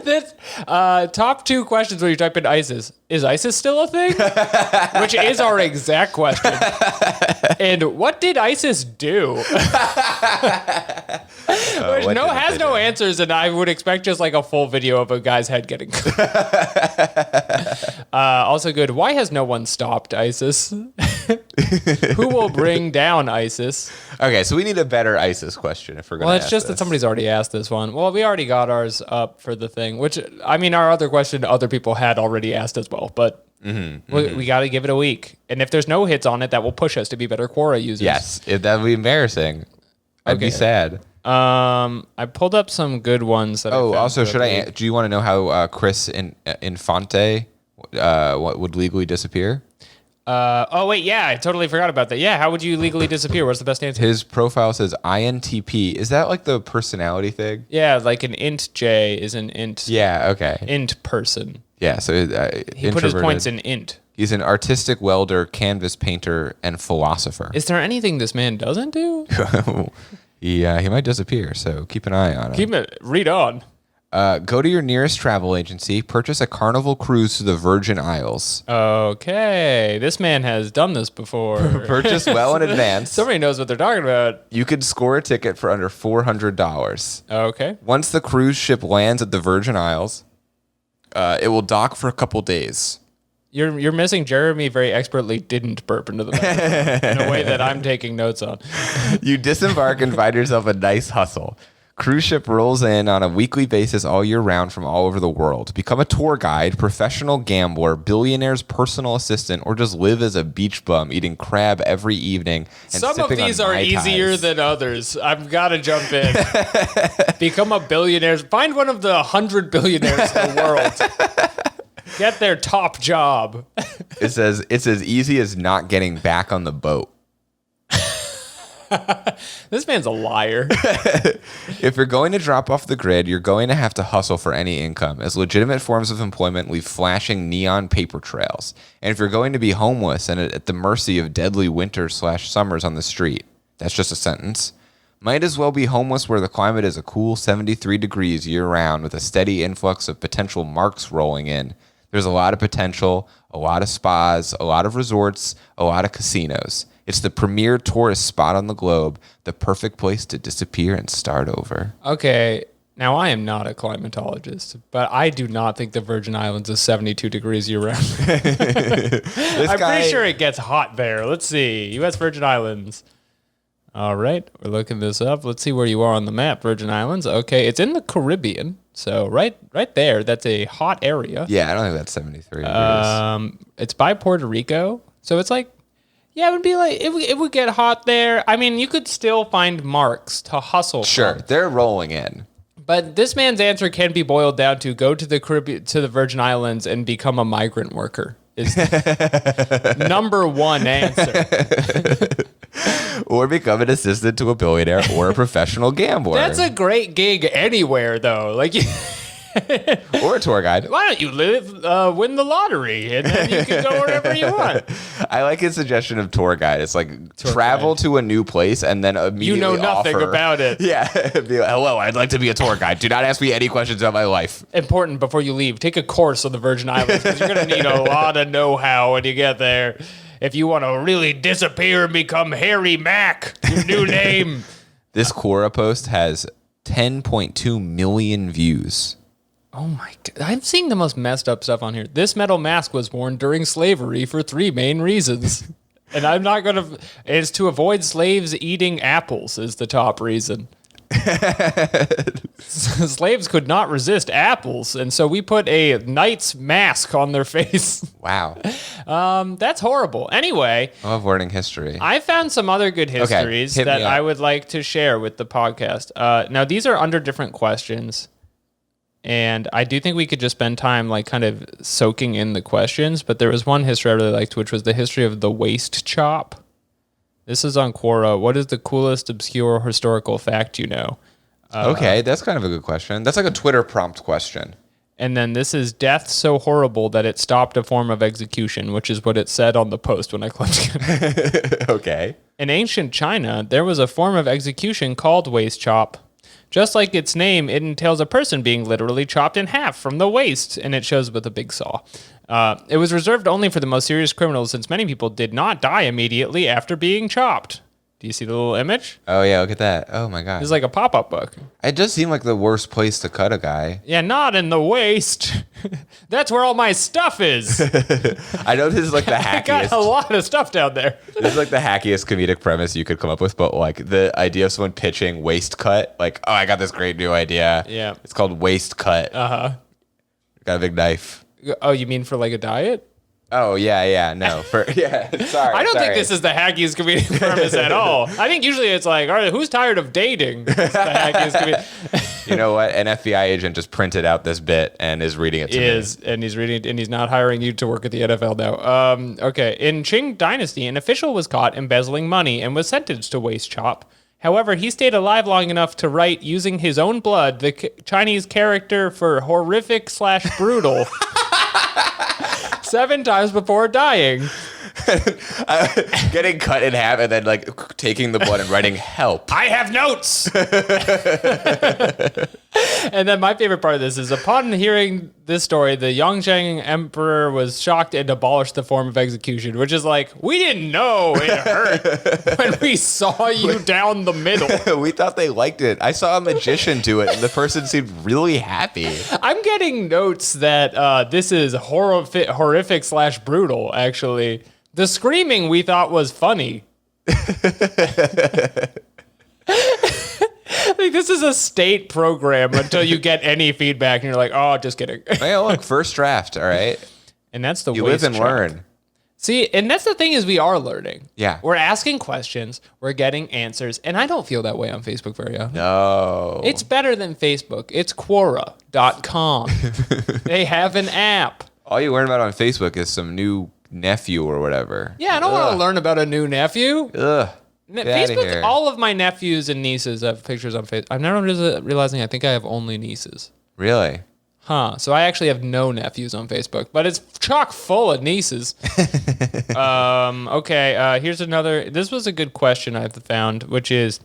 This, top 2 questions when you type in ISIS. Is ISIS still a thing? Which is our exact question. And what did ISIS do? Which has no answers, and I would expect just like a full video of a guy's head getting. Also good. Why has no one stopped ISIS? Who will bring down ISIS? Okay, so we need a better ISIS question if we're going to Well, it's just that somebody's already asked this one. Well, we already got ours up for the thing, which, I mean, our other question other people had already asked as well, but we got to give it a week. And if there's no hits on it, that will push us to be better Quora users. Yes, that would be embarrassing. I'd be sad. I pulled up some good ones. That Also, do you want to know how Chris Infante would legally disappear? Wait, yeah, I totally forgot about that. Yeah, how would you legally disappear? What's the best answer? His profile says INTP. Is that like the personality thing? Yeah, like an int J is an int. Yeah, okay. Int person. Yeah, so he put his points in int. He's an artistic welder, canvas painter, and philosopher. Is there anything this man doesn't do? He might disappear, so keep an eye on him. Read on. Go to your nearest travel agency, purchase a Carnival cruise to the Virgin Isles. Okay, this man has done this before. Purchase well in advance. Somebody knows what they're talking about. You could score a ticket for under $400. Okay. Once the cruise ship lands at the Virgin Isles, it will dock for a couple days. You're missing Jeremy very expertly didn't burp into the microphone in a way that I'm taking notes on. You disembark and find yourself a nice hustle. Cruise ship rolls in on a weekly basis all year round from all over the world. Become a tour guide, professional gambler, billionaire's personal assistant, or just live as a beach bum eating crab every evening and Some of these are easier than others. I've got to jump in. Become a billionaire. Find one of the 100 billionaires in the world. Get their top job. It says it's as easy as not getting back on the boat. This man's a liar. If you're going to drop off the grid, you're going to have to hustle for any income, as legitimate forms of employment leave flashing neon paper trails. And if you're going to be homeless and at the mercy of deadly winters/summers on the street, that's just a sentence. Might as well be homeless where the climate is a cool 73 degrees year-round with a steady influx of potential marks rolling in. There's a lot of potential, a lot of spas, a lot of resorts, a lot of casinos. It's the premier tourist spot on the globe, the perfect place to disappear and start over. Okay, now I am not a climatologist, but I do not think the Virgin Islands is 72 degrees year-round. I'm pretty sure it gets hot there. Let's see. U.S. Virgin Islands. All right, we're looking this up. Let's see where you are on the map, Virgin Islands. Okay, it's in the Caribbean, so right there. That's a hot area. Yeah, I don't think that's 73 degrees. It's by Puerto Rico, so it's like, yeah, it would be like it would get hot there. I mean, you could still find marks to hustle. Sure, from. they're rolling in. But this man's answer can be boiled down to go to the Caribbean, to the Virgin Islands, and become a migrant worker. Is number one answer. Or become an assistant to a billionaire or a professional gambler. That's a great gig anywhere, though. Like, or a tour guide. Why don't you win the lottery and then you can go wherever you want? I like his suggestion of tour guide. It's like travel to a new place and then immediately you know nothing about it. Yeah. Be like, hello, I'd like to be a tour guide. Do not ask me any questions about my life. Important before you leave. Take a course on the Virgin Islands because you're going to need a lot of know-how when you get there. If you want to really disappear and become Harry Mack, your new name. This Quora post has 10.2 million views. Oh my God. I'm seeing the most messed up stuff on here. This metal mask was worn during slavery for 3 main reasons. And I'm not going to... It's to avoid slaves eating apples is the top reason. Slaves could not resist apples, and so we put a knight's mask on their face. Wow. That's horrible. Anyway, I love learning history. I found some other good histories that I would like to share with the podcast. Now, these are under different questions, and I do think we could just spend time like kind of soaking in the questions, but there was one history I really liked, which was the history of the waist chop. This is on Quora. What is the coolest obscure historical fact you know? Okay, that's kind of a good question. That's like a Twitter prompt question. And then this is death so horrible that it stopped a form of execution, which is what it said on the post when I clicked it. Okay. In ancient China, there was a form of execution called waist chop. Just like its name, it entails a person being literally chopped in half from the waist, and it shows with a big saw. It was reserved only for the most serious criminals, since many people did not die immediately after being chopped. Do you see the little image? Oh, yeah, look at that. Oh, my God. It's like a pop-up book. It does seem like the worst place to cut a guy. Yeah, not in the waist. That's where all my stuff is. I know this is like the hackiest. I got a lot of stuff down there. This is like the hackiest comedic premise you could come up with, but like the idea of someone pitching waist cut, like, oh, I got this great new idea. Yeah. It's called waist cut. Uh-huh. Got a big knife. Oh, you mean for like a diet? Oh, yeah, no. Sorry. I don't think this is the hackiest comedic premise at all. I think usually it's like, all right, who's tired of dating? It's the hackiest comedic. You know what? An FBI agent just printed out this bit and is reading it to me. And he's reading it, and he's not hiring you to work at the NFL now. Okay. In Qing Dynasty, an official was caught embezzling money and was sentenced to waist chop. However, he stayed alive long enough to write, using his own blood, the Chinese character for horrific/brutal 7 times before dying. Getting cut in half and then like taking the blood and writing help. I have notes. And then my favorite part of this is upon hearing this story, the Yongzheng emperor was shocked and abolished the form of execution, which is like, we didn't know it hurt when we saw you down the middle. We thought they liked it. I saw a magician do it and the person seemed really happy. I'm getting notes that this is horrific / brutal, actually. The screaming we thought was funny. Like, this is a state program until you get any feedback and you're like, oh, just kidding. Hey, look, first draft, all right? And that's the You live and learn. See, and that's the thing is we are learning. Yeah. We're asking questions, we're getting answers, and I don't feel that way on Facebook very often. No. It's better than Facebook. It's Quora.com. They have an app. All you learn about on Facebook is some new nephew or whatever. Yeah, I don't want to learn about a new nephew. Ugh. Get outta Facebook, here. all of my nephews and nieces have pictures on Facebook. I'm never realizing I think I have only nieces. Really? Huh. So I actually have no nephews on Facebook, but it's chock full of nieces. Okay, here's another. This was a good question I've found, which is,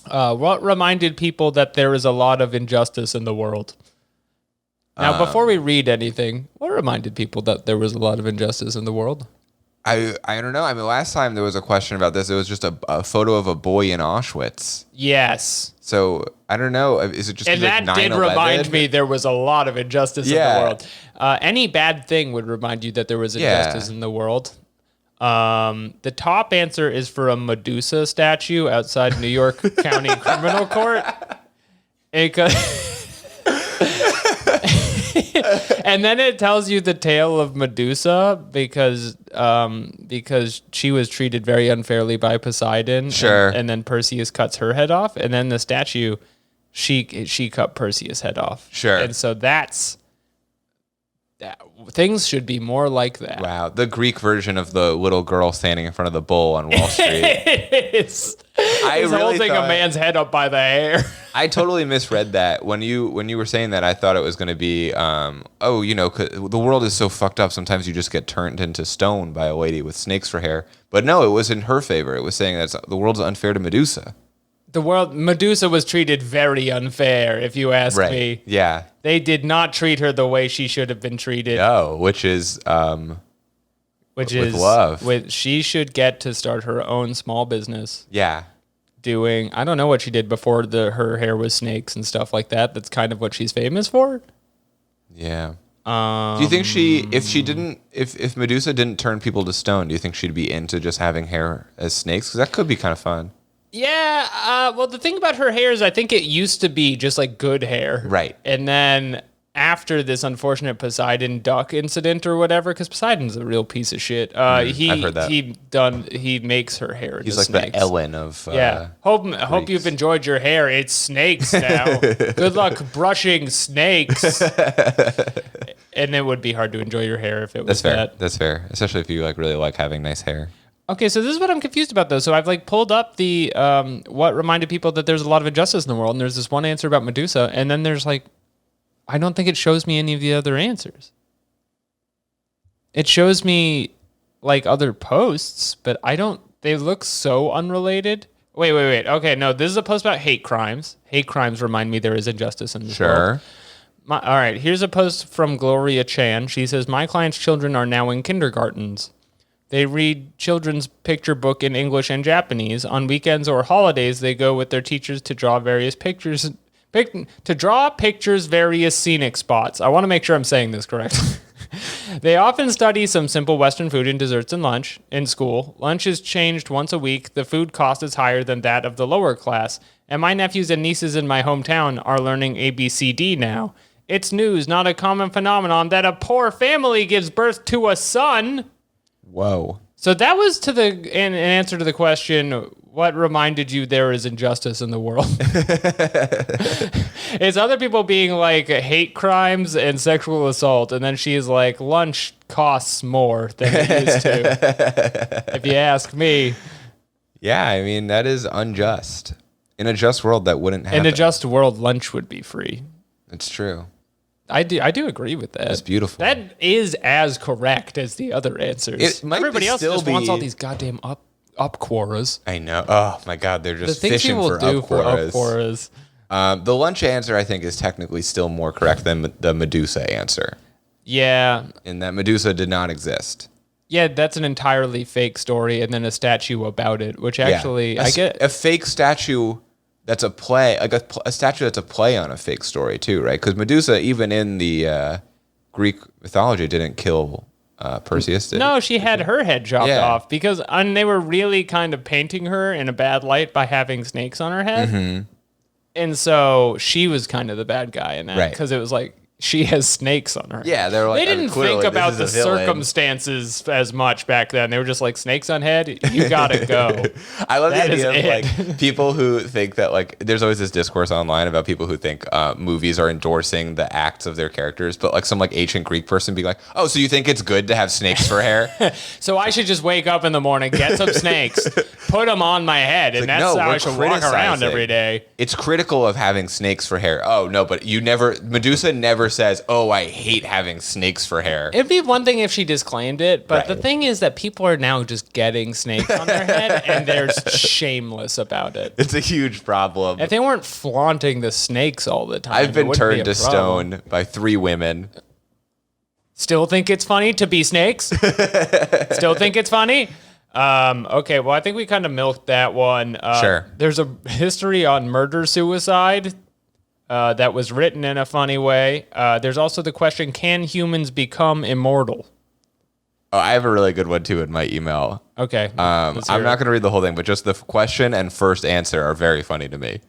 what reminded people that there is a lot of injustice in the world? Now, before we read anything, what reminded people that there was a lot of injustice in the world? I don't know. I mean, last time there was a question about this. It was just a photo of a boy in Auschwitz. Yes. So I don't know. Is it just And like that did 9/11? remind me there was a lot of injustice in the world. Any bad thing would remind you that there was injustice in the world. The top answer is for a Medusa statue outside New York County Criminal Court. And then it tells you the tale of Medusa because she was treated very unfairly by Poseidon. Sure. And then Perseus cuts her head off, and then the statue, she cut Perseus' head off. Sure. And so that. Things should be more like that. Wow, the Greek version of the little girl standing in front of the bull on Wall Street. It's really holding a man's head up by the hair. I totally misread that when you were saying that. I thought it was going to be, the world is so fucked up. Sometimes you just get turned into stone by a lady with snakes for hair. But no, it was in her favor. It was saying that the world's unfair to Medusa. Medusa was treated very unfair, if you ask me. Yeah. They did not treat her the way she should have been treated. No, which is with love. She should get to start her own small business. Yeah. Doing, I don't know what she did before her hair was snakes and stuff like that. That's kind of what she's famous for. Yeah. Do you think if Medusa didn't turn people to stone, do you think she'd be into just having hair as snakes? Because that could be kind of fun. Yeah, well, the thing about her hair is I think it used to be just like good hair. Right. And then after this unfortunate Poseidon duck incident or whatever, because Poseidon's a real piece of shit, I've heard that. he makes her hair into He's like snakes. the Ellen of Hope you've enjoyed your hair. It's snakes now. Good luck brushing snakes. And it would be hard to enjoy your hair if it was that. That's fair, especially if you really like having nice hair. Okay, so this is what I'm confused about, though. So I've pulled up the what reminded people that there's a lot of injustice in the world, and there's this one answer about Medusa, and then there's I don't think it shows me any of the other answers. It shows me other posts, but they look so unrelated. Wait. Okay, no, this is a post about hate crimes. Hate crimes remind me there is injustice in this world. All right, here's a post from Gloria Chan. She says, my client's children are now in kindergartens. They read children's picture book in English and Japanese. On weekends or holidays, they go with their teachers to draw various pictures, various scenic spots. I want to make sure I'm saying this correctly. They often study some simple Western food and desserts and lunch in school. Lunch is changed once a week. The food cost is higher than that of the lower class. And my nephews and nieces in my hometown are learning ABCD now. It's news, not a common phenomenon, that a poor family gives birth to a son. Whoa. So that was an answer to the question, what reminded you there is injustice in the world? It's other people being hate crimes and sexual assault, and then she's like, lunch costs more than it used to, if you ask me. Yeah, I mean, that is unjust. In a just world, that wouldn't happen. In a just world, lunch would be free. It's true. I do agree with that. That's beautiful. That is as correct as the other answers. Everybody else just wants all these goddamn up-quoras. I know. Oh my God, they're just the things fishing people for do up-quoras. for up-quoras. The lunch answer, I think, is technically still more correct than the Medusa answer. Yeah. In that Medusa did not exist. Yeah, that's an entirely fake story, and then a statue about it, which actually I get a fake statue. That's a play, like a statue that's a play on a fake story too, right? Because Medusa, even in the Greek mythology, didn't kill Perseus. No, she had her head chopped off because they were really kind of painting her in a bad light by having snakes on her head. Mm-hmm. And so she was kind of the bad guy in that because it was like, she has snakes on her. Yeah, they were like, they didn't think about the circumstances as much back then. They were just like, snakes on head, you gotta go. I love the idea of like people who think that like there's always this discourse online about people who think movies are endorsing the acts of their characters, but like some like ancient Greek person be like, oh, so you think it's good to have snakes for hair? So I should just wake up in the morning, get some snakes, put them on my head, and that's how I should walk around every day. It's critical of having snakes for hair. Oh no, but Medusa never says, oh, I hate having snakes for hair. It'd be one thing if she disclaimed it, but the thing is that people are now just getting snakes on their head, and they're shameless about it. It's a huge problem. If they weren't flaunting the snakes all the time, I've been turned to stone by 3 women. Still think it's funny to be snakes? Still think it's funny? Okay, well, I think we kind of milked that one. Sure. There's a history on murder-suicide. That was written in a funny way. There's also the question, can humans become immortal? Oh, I have a really good one, too, in my email. Okay. I'm not going to read the whole thing, but just the question and first answer are very funny to me.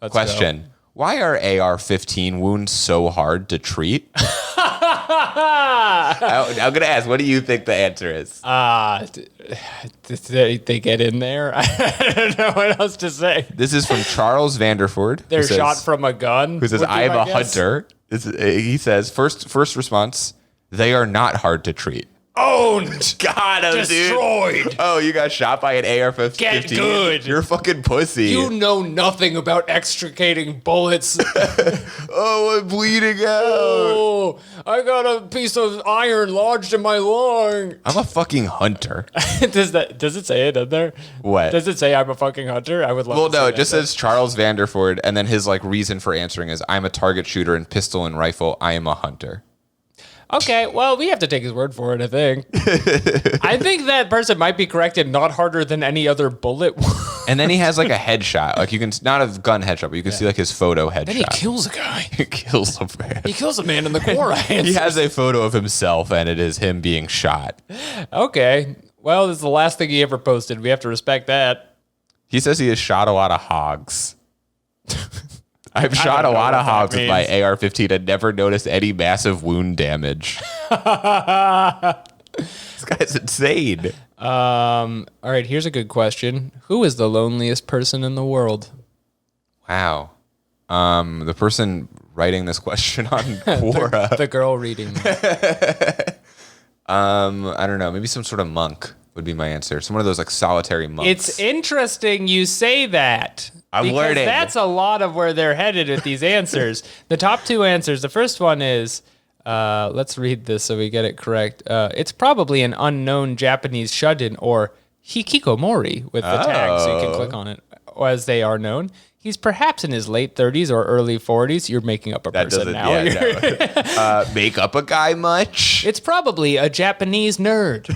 Question, why are AR-15 wounds so hard to treat? I'm going to ask, what do you think the answer is? They get in there. I don't know what else to say. This is from Charles Vanderford. They're shot from a gun. Who says, I am a hunter. He says, first response, they are not hard to treat. Owned. Got him, destroyed. Dude. Oh, you got shot by an AR-15? Get good. You're a fucking pussy. You know nothing about extricating bullets. Oh, I'm bleeding out. Oh, I got a piece of iron lodged in my lung. I'm a fucking hunter. Does it say it in there? What? Does it say I'm a fucking hunter? I would love Well, to no, it just says Charles Vanderford, and then his like reason for answering is, I'm a target shooter in pistol and rifle. I am a hunter. Okay, well, we have to take his word for it, I think. I think that person might be correct and not harder than any other bullet. And then he has like a headshot. Like you can, not a gun headshot, but you can see like his photo headshot. Then he kills a guy. He kills a man. He kills a man in the Quora. He has a photo of himself and it is him being shot. Okay, well, this is the last thing he ever posted. We have to respect that. He says he has shot a lot of hogs. I've shot a lot of hogs with my AR-15 and never noticed any massive wound damage. This guy's insane. All right, here's a good question. Who is the loneliest person in the world? Wow. The person writing this question on Quora. the girl reading. I don't know. Maybe some sort of monk would be my answer. Some one of those like solitary monks. It's interesting you say that. I'm learning. That's a lot of where they're headed with these answers. The top 2 answers. The first one is, let's read this so we get it correct. It's probably an unknown Japanese shudin or hikikomori with the tag, so you can click on it, as they are known. He's perhaps in his late 30s or early 40s. You're making up a person now. Yeah, no. Make up a guy much? It's probably a Japanese nerd.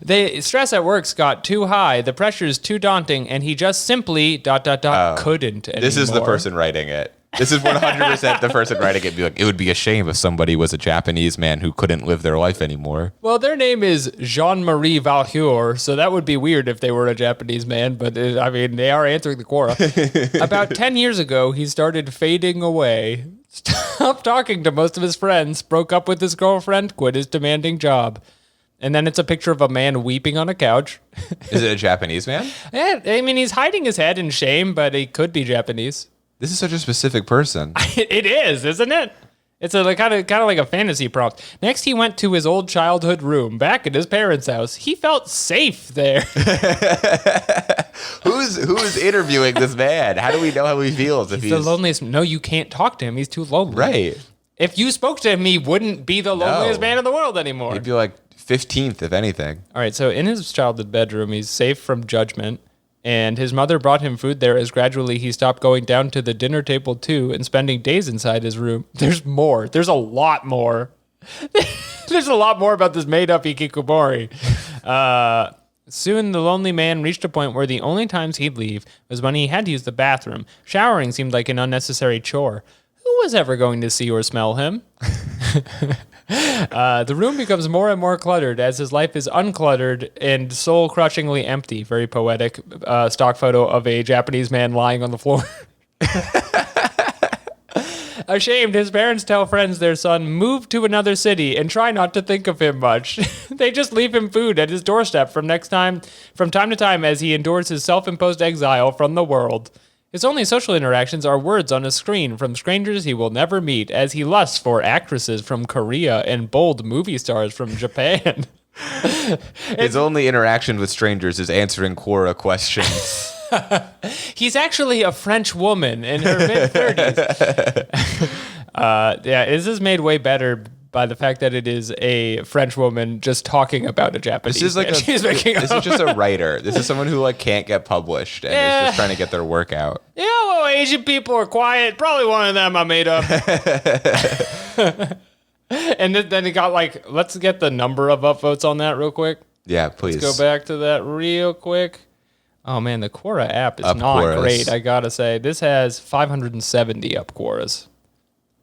The stress at work's got too high, the pressure's too daunting, and he just simply ... couldn't anymore. This is the person writing it. This is 100% the person writing it. Be like, it would be a shame if somebody was a Japanese man who couldn't live their life anymore. Well, their name is Jean-Marie Valcour, so that would be weird if they were a Japanese man, but I mean, they are answering the Quora. About 10 years ago, he started fading away, stopped talking to most of his friends, broke up with his girlfriend, quit his demanding job. And then it's a picture of a man weeping on a couch. Is it a Japanese man? Yeah, I mean, he's hiding his head in shame, but he could be Japanese. This is such a specific person. It is, isn't it? It's a kind of like a fantasy prompt. Next, he went to his old childhood room back at his parents' house. He felt safe there. Who's interviewing this man? How do we know how he feels? If he's the loneliest. No, you can't talk to him. He's too lonely. Right. If you spoke to him, he wouldn't be the loneliest man in the world anymore. He'd be like 15th, if anything. All right, so in his childhood bedroom, he's safe from judgment, and his mother brought him food there as gradually he stopped going down to the dinner table too and spending days inside his room. There's more. There's a lot more. There's a lot more about this made-up hikikomori. Soon, the lonely man reached a point where the only times he'd leave was when he had to use the bathroom. Showering seemed like an unnecessary chore. Who was ever going to see or smell him? The room becomes more and more cluttered as his life is uncluttered and soul-crushingly empty. Very poetic stock photo of a Japanese man lying on the floor. Ashamed, his parents tell friends their son moved to another city and try not to think of him much. They just leave him food at his doorstep from time to time as he endures his self-imposed exile from the world. His only social interactions are words on a screen from strangers he will never meet as he lusts for actresses from Korea and bold movie stars from Japan. His only interaction with strangers is answering Quora questions. He's actually a French woman in her mid-30s. This is made way better by the fact that it is a French woman just talking about a Japanese. This is like this is just a writer. This is someone who like can't get published and is just trying to get their work out. Yeah, well, Asian people are quiet. Probably one of them I made up. And then it got like, let's get the number of upvotes on that real quick. Yeah, please. Let's go back to that real quick. Oh man, the Quora app is not great, I gotta say. This has 570 up Quoras.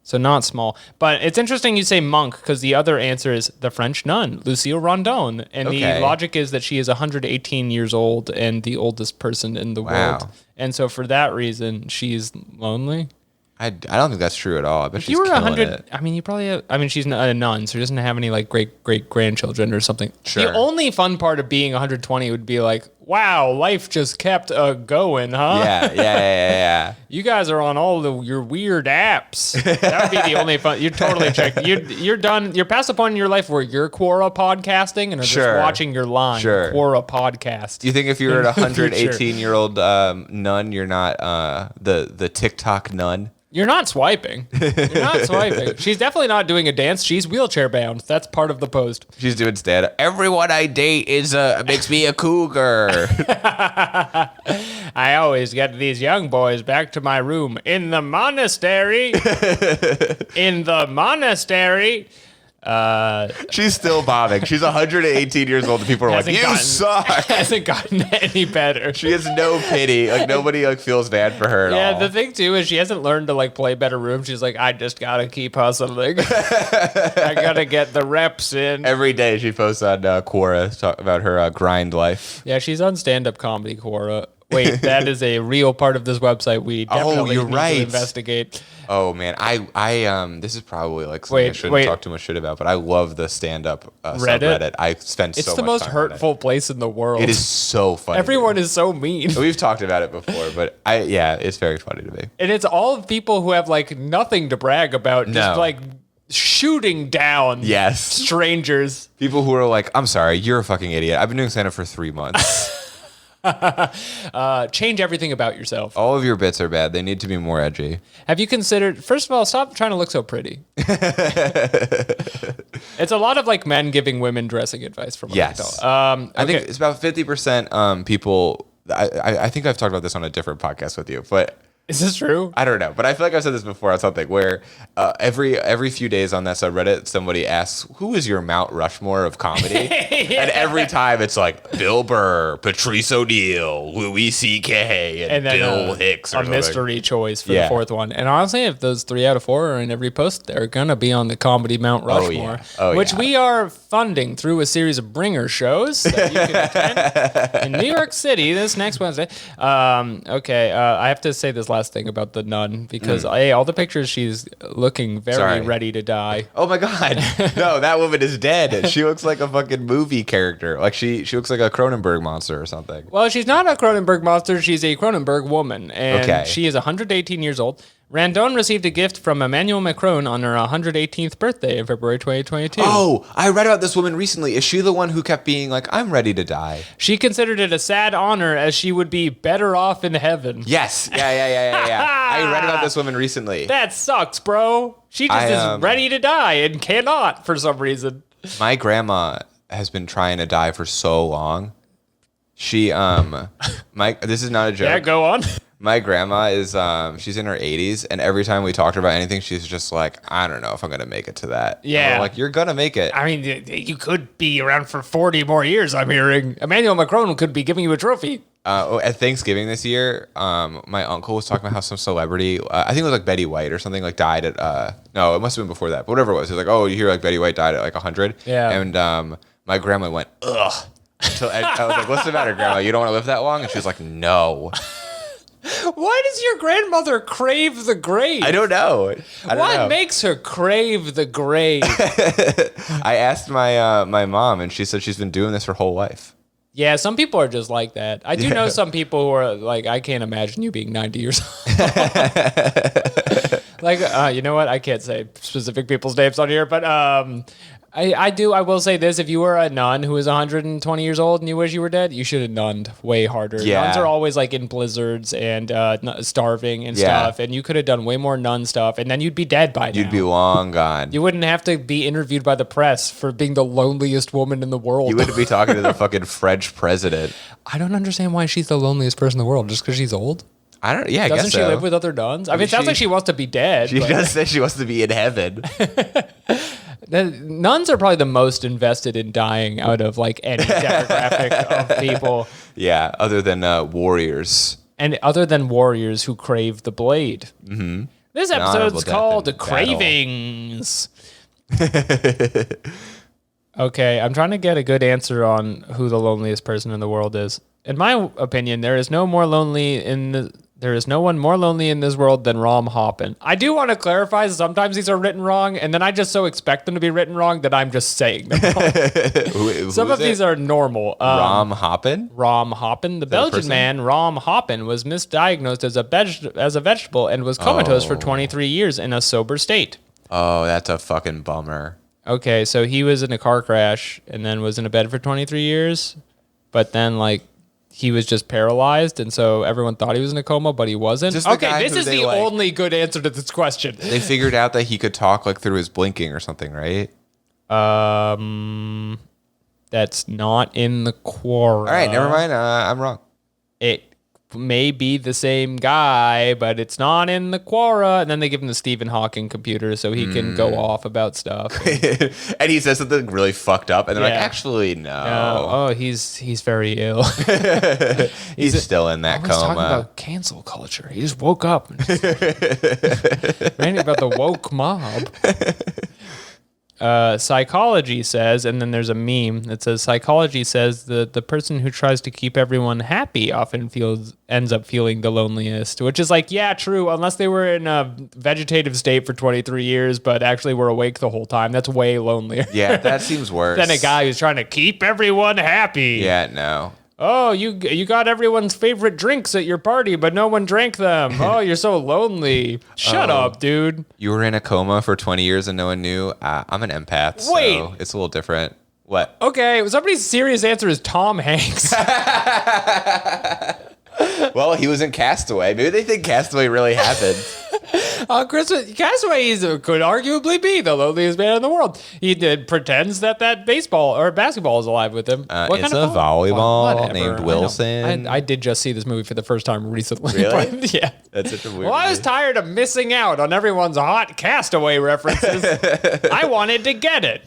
So not small. But it's interesting you say monk, because the other answer is the French nun, Lucille Rondon. And the logic is that she is 118 years old and the oldest person in the world. And so for that reason, she's lonely. I don't think that's true at all. I bet if she's you were killing 100, it. I mean, you probably have, I mean, she's not a nun, so she doesn't have any like great grandchildren or something. Sure. The only fun part of being 120 would be like, wow, life just kept going, huh? Yeah. You guys are on all your weird apps. That would be the only fun. You're totally checked. You're done. You're past the point in your life where you're Quora podcasting and are just watching your line. Quora podcast. Do you think if you're a 118-year-old nun, you're not the TikTok nun? You're not swiping. She's definitely not doing a dance. She's wheelchair bound. That's part of the post. She's doing stand-up. Everyone I date makes me a cougar. I always get these young boys back to my room in the monastery. In the monastery. She's still bombing. She's 118 years old and people are like, you suck. Hasn't gotten any better. She has no pity. Like nobody like feels bad for her at all. Yeah, the thing too is she hasn't learned to like play better room. She's like, I just gotta keep hustling. I gotta get the reps in. Every day she posts on Quora talk about her grind life. Yeah, she's on stand-up comedy Quora. Wait, that is a real part of this website we definitely need to investigate. Oh man, I this is probably like something I shouldn't talk too much shit about, but I love the stand-up subreddit. I spend so much time. It's the most hurtful place in the world. It is so funny. Everyone is so mean. We've talked about it before, but it's very funny to me. And it's all people who have like nothing to brag about, just like shooting down strangers. People who are like, I'm sorry, you're a fucking idiot. I've been doing stand-up for 3 months. Change everything about yourself. All of your bits are bad. They need to be more edgy. Have you considered, first of all, stop trying to look so pretty. It's a lot of like men giving women dressing advice from what I can tell. I think it's about 50% people. I think I've talked about this on a different podcast with you, but is this true? I don't know, but I feel like I've said this before on something where every few days on that subreddit, somebody asks, who is your Mount Rushmore of comedy? And every time it's like Bill Burr, Patrice O'Neal, Louis C.K., and then Bill Hicks or a mystery choice for the fourth one. And honestly, if those 3 out of 4 are in every post, they're going to be on the comedy Mount Rushmore, which we are funding through a series of bringer shows that you can attend in New York City this next Wednesday. I have to say this last thing about the nun because all the pictures she's looking very ready to die. Oh my god. No, that woman is dead. She looks like a fucking movie character. Like she looks like a Cronenberg monster or something. Well, she's not a Cronenberg monster, she's a Cronenberg woman and she is 118 years old. Randon received a gift from Emmanuel Macron on her 118th birthday in February 2022. Oh, I read about this woman recently. Is she the one who kept being like, I'm ready to die? She considered it a sad honor as she would be better off in heaven. Yes. Yeah. I read about this woman recently. That sucks, bro. She just is ready to die and cannot for some reason. My grandma has been trying to die for so long. She, this is not a joke. Yeah, go on. My grandma is, she's in her 80s, and every time we talked about anything, she's just like, I don't know if I'm going to make it to that. Yeah. And we're like, you're going to make it. I mean, you could be around for 40 more years, I'm hearing. Emmanuel Macron could be giving you a trophy. At Thanksgiving this year, my uncle was talking about how some celebrity, I think it was like Betty White or something, like died at, no, it must have been before that, but whatever it was. He was like, oh, you hear like Betty White died at like 100? Yeah. And my grandma went, ugh. So I was like, what's the matter, Grandma? You don't want to live that long? And she was like, no. Why does your grandmother crave the grave? I don't know. What makes her crave the grave? I asked my mom, and she said she's been doing this her whole life. Yeah, some people are just like that. I do know some people who are like, I can't imagine you being 90 years old. Like, you know what? I can't say specific people's names on here, but I will say this. If you were a nun who was 120 years old and you wish you were dead, you should have nunned way harder. Yeah. Nuns are always like in blizzards and starving and stuff, and you could have done way more nun stuff, and then you'd be dead by now. You'd be long gone. You wouldn't have to be interviewed by the press for being the loneliest woman in the world. You wouldn't be talking to the fucking French president. I don't understand why she's the loneliest person in the world, just because she's old. I don't. Yeah, I Doesn't guess she so. live with other nuns? I mean, it sounds like she wants to be dead. She does say she wants to be in heaven. The nuns are probably the most invested in dying out of like any demographic of people. Yeah, other than warriors. And other than warriors who crave the blade. Mm-hmm. This episode's called Cravings. Okay, I'm trying to get a good answer on who the loneliest person in the world is. In my opinion, there is no one more lonely in this world than Rom Hoppin. I do want to clarify, sometimes these are written wrong, and then I just so expect them to be written wrong that I'm just saying them wrong. Some of these are normal. Rom Hoppin? Rom Hoppin. The Belgian man, Rom Hoppin, was misdiagnosed as a vegetable and was comatose for 23 years in a sober state. Oh, that's a fucking bummer. Okay, so he was in a car crash and then was in a bed for 23 years, but then like he was just paralyzed, and so everyone thought he was in a coma, but he wasn't. Okay, this is the only good answer to this question. They figured out that he could talk like through his blinking or something, right? That's not in the Quora. All right, never mind. I'm wrong. It may be the same guy, but it's not in the Quora. And then they give him the Stephen Hawking computer so he can go off about stuff. And he says something really fucked up, and they're like, actually, no. Oh, he's very ill. he's still in that coma. Talking about cancel culture. He just woke up and ranting about the woke mob. Psychology says, and then there's a meme that says, psychology says the person who tries to keep everyone happy often ends up feeling the loneliest, which is like, yeah, true, unless they were in a vegetative state for 23 years, but actually were awake the whole time. That's way lonelier. Yeah, that seems worse. Than a guy who's trying to keep everyone happy. Yeah, no. Oh, you got everyone's favorite drinks at your party, but no one drank them. Oh, you're so lonely. Shut up, dude. You were in a coma for 20 years and no one knew? I'm an empath, so it's a little different. What? Okay, somebody's serious answer is Tom Hanks. Well, he was in Castaway. Maybe they think Castaway really happened. Castaway could arguably be the loneliest man in the world. He pretends that baseball or basketball is alive with him. It's a volleyball named Wilson. I did just see this movie for the first time recently. Really? Yeah. That's such a weird Well, I was tired of missing out on everyone's hot Castaway references. I wanted to get it.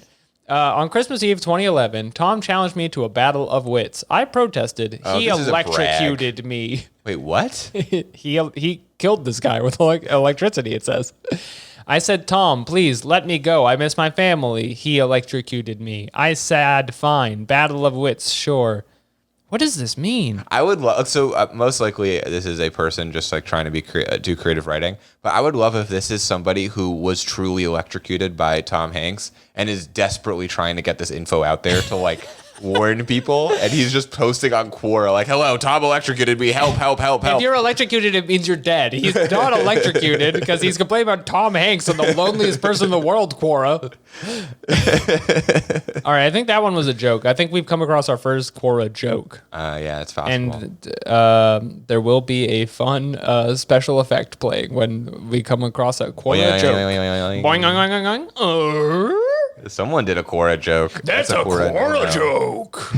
On Christmas Eve 2011, Tom challenged me to a battle of wits. I protested. He electrocuted me. Wait, what? He killed this guy with electricity, it says. I said, Tom, please let me go. I miss my family. He electrocuted me. I said, fine. Battle of wits, sure. What does this mean? I would love, so most likely this is a person just like trying to be do creative writing, but I would love if this is somebody who was truly electrocuted by Tom Hanks and is desperately trying to get this info out there to like warn people, and he's just posting on Quora like, "Hello, Tom electrocuted me. Help, help, help, help." If you're electrocuted, it means you're dead. He's not electrocuted because he's complaining about Tom Hanks on the loneliest person in the world, Quora. All right, I think that one was a joke. I think we've come across our first Quora joke. Yeah, it's possible. And there will be a fun special effect playing when we come across a Quora joke. Boing, boing, boing, boing. Someone did a Quora joke. That's a Quora joke.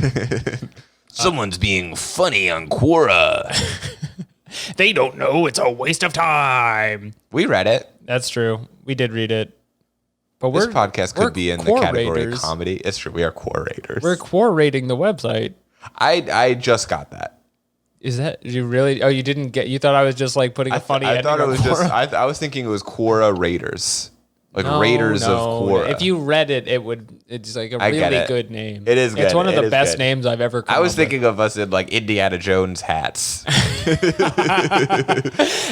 Someone's being funny on Quora. They don't know it's a waste of time. We read it. That's true. We did read it. But this podcast could be in the category of comedy. It's true. We are Quorators. We're Quorating the website. I just got that. Is that, did you really? Oh, you didn't get, you thought I was just like putting a funny ending on Quora? I thought it was just, I was thinking it was Quora Raiders. Like Raiders of Quora. If you read it, it's like a really good name. It is good. It's one of the best names I've ever come I was thinking of us in like Indiana Jones hats.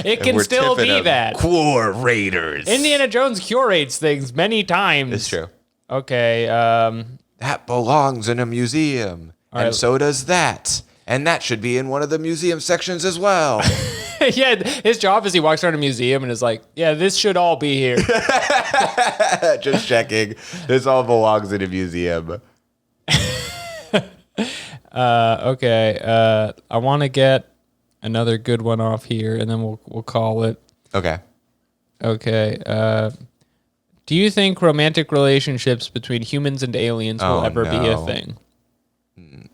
It can still be that. Quora Raiders. Indiana Jones curates things many times. It's true. Okay. That belongs in a museum. And so does that. And that should be in one of the museum sections as well. Yeah, his job is he walks around a museum and is like, yeah, this should all be here. Just checking. This all belongs in a museum. Okay. I want to get another good one off here, and then we'll call it. Okay. Okay. Do you think romantic relationships between humans and aliens will ever be a thing?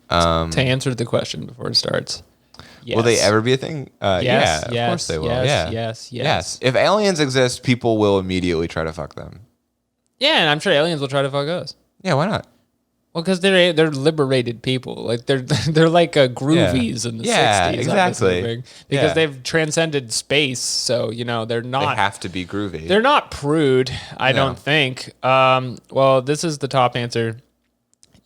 To answer the question before it starts. Yes. Will they ever be a thing? Yes, yeah, of course they will. Yes. If aliens exist, people will immediately try to fuck them. Yeah, and I'm sure aliens will try to fuck us. Yeah, why not? Well, because they're liberated people. Like they're like groovies in the 60s. Exactly. Because they've transcended space, so they're not. They have to be groovy. They're not prude, I don't think. Well, this is the top answer.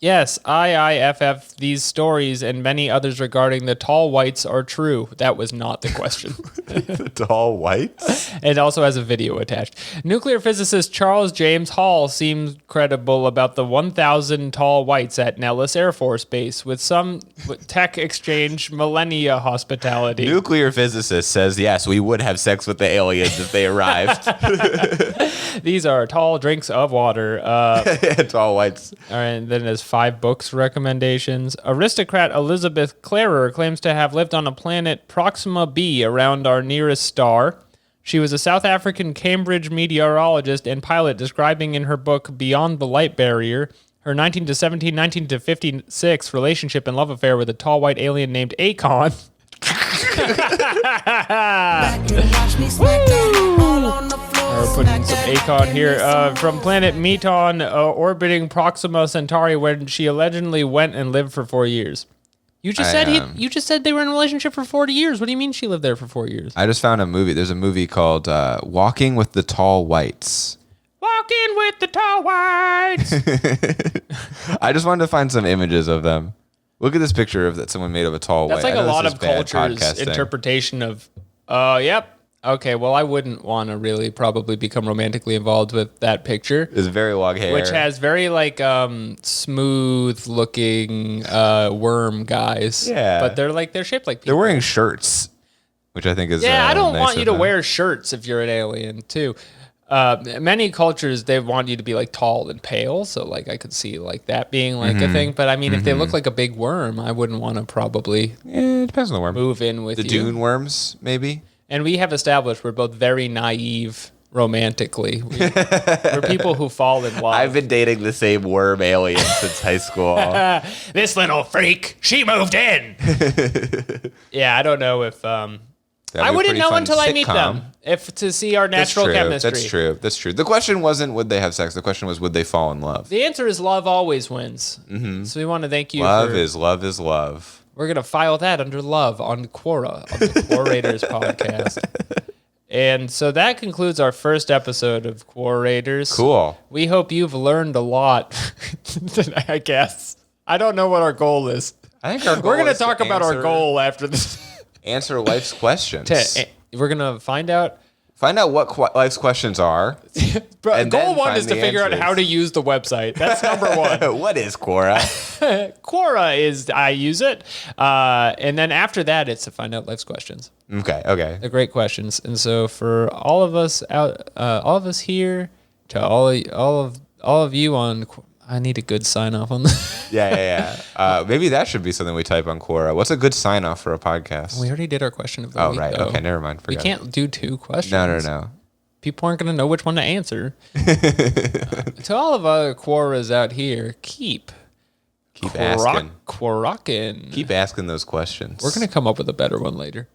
Yes, IIFF, these stories and many others regarding the tall whites are true. That was not the question. The tall whites? It also has a video attached. Nuclear physicist Charles James Hall seems credible about the 1,000 tall whites at Nellis Air Force Base with some tech exchange millennia hospitality. Nuclear physicist says, yes, we would have sex with the aliens if they arrived. These are tall drinks of water. Tall whites. All right, and then there's 5 books recommendations. Aristocrat Elizabeth Clarer claims to have lived on a planet Proxima b around our nearest star. She was a South African Cambridge meteorologist and pilot, describing in her book Beyond the Light Barrier her 1917, 1956 relationship and love affair with a tall white alien named Akon. We're putting some Akon here. From planet Meton, orbiting Proxima Centauri, where she allegedly went and lived for 4 years. You just said they were in a relationship for 40 years. What do you mean she lived there for 4 years? I just found a movie. There's a movie called Walking with the Tall Whites. Walking with the Tall Whites. I just wanted to find some images of them. Look at this picture that someone made of a tall white. That's like a lot of cultures' interpretation of, yep. Okay, well, I wouldn't want to really probably become romantically involved with that picture. It's very long hair. Which has very, smooth-looking worm guys. Yeah. But they're shaped like people. They're wearing shirts, which I think is I don't nice want you to them. wear shirts if you're an alien, too. Many cultures, they want you to be, tall and pale, so, I could see, that being, a thing. But, I mean, if they look like a big worm, I wouldn't want to probably it depends on the worm. Move in with the you. dune worms, maybe? And we have established we're both very naive romantically. We're people who fall in love. I've been dating the same worm alien since high school. This little freak, she moved in. Yeah, I don't know if... I wouldn't know until I meet them. To see our natural chemistry. That's true. The question wasn't would they have sex. The question was would they fall in love. The answer is love always wins. Mm-hmm. So we want to thank you Love is love. We're going to file that under love on Quora, on the Quorators podcast. And so that concludes our first episode of Quorators. Cool. We hope you've learned a lot, I guess. I don't know what our goal is. I think our goal We're going to talk about our goal after this. Answer life's questions. We're going to find out Find out what life's questions are. Bro, goal 1 is to figure out how to use the website. That's number 1. What is Quora? Quora is I use it, and then after that, it's to find out life's questions. Okay. They're great questions, and so for all of us here, to all of you on. I need a good sign off on that. Yeah. Maybe that should be something we type on Quora. What's a good sign off for a podcast? We already did our question of the week. Oh, right. Though. Okay, never mind. We can't do 2 questions. No. People aren't going to know which one to answer. To all of our Quoras out here, keep asking. Quorocking. Keep asking those questions. We're going to come up with a better one later.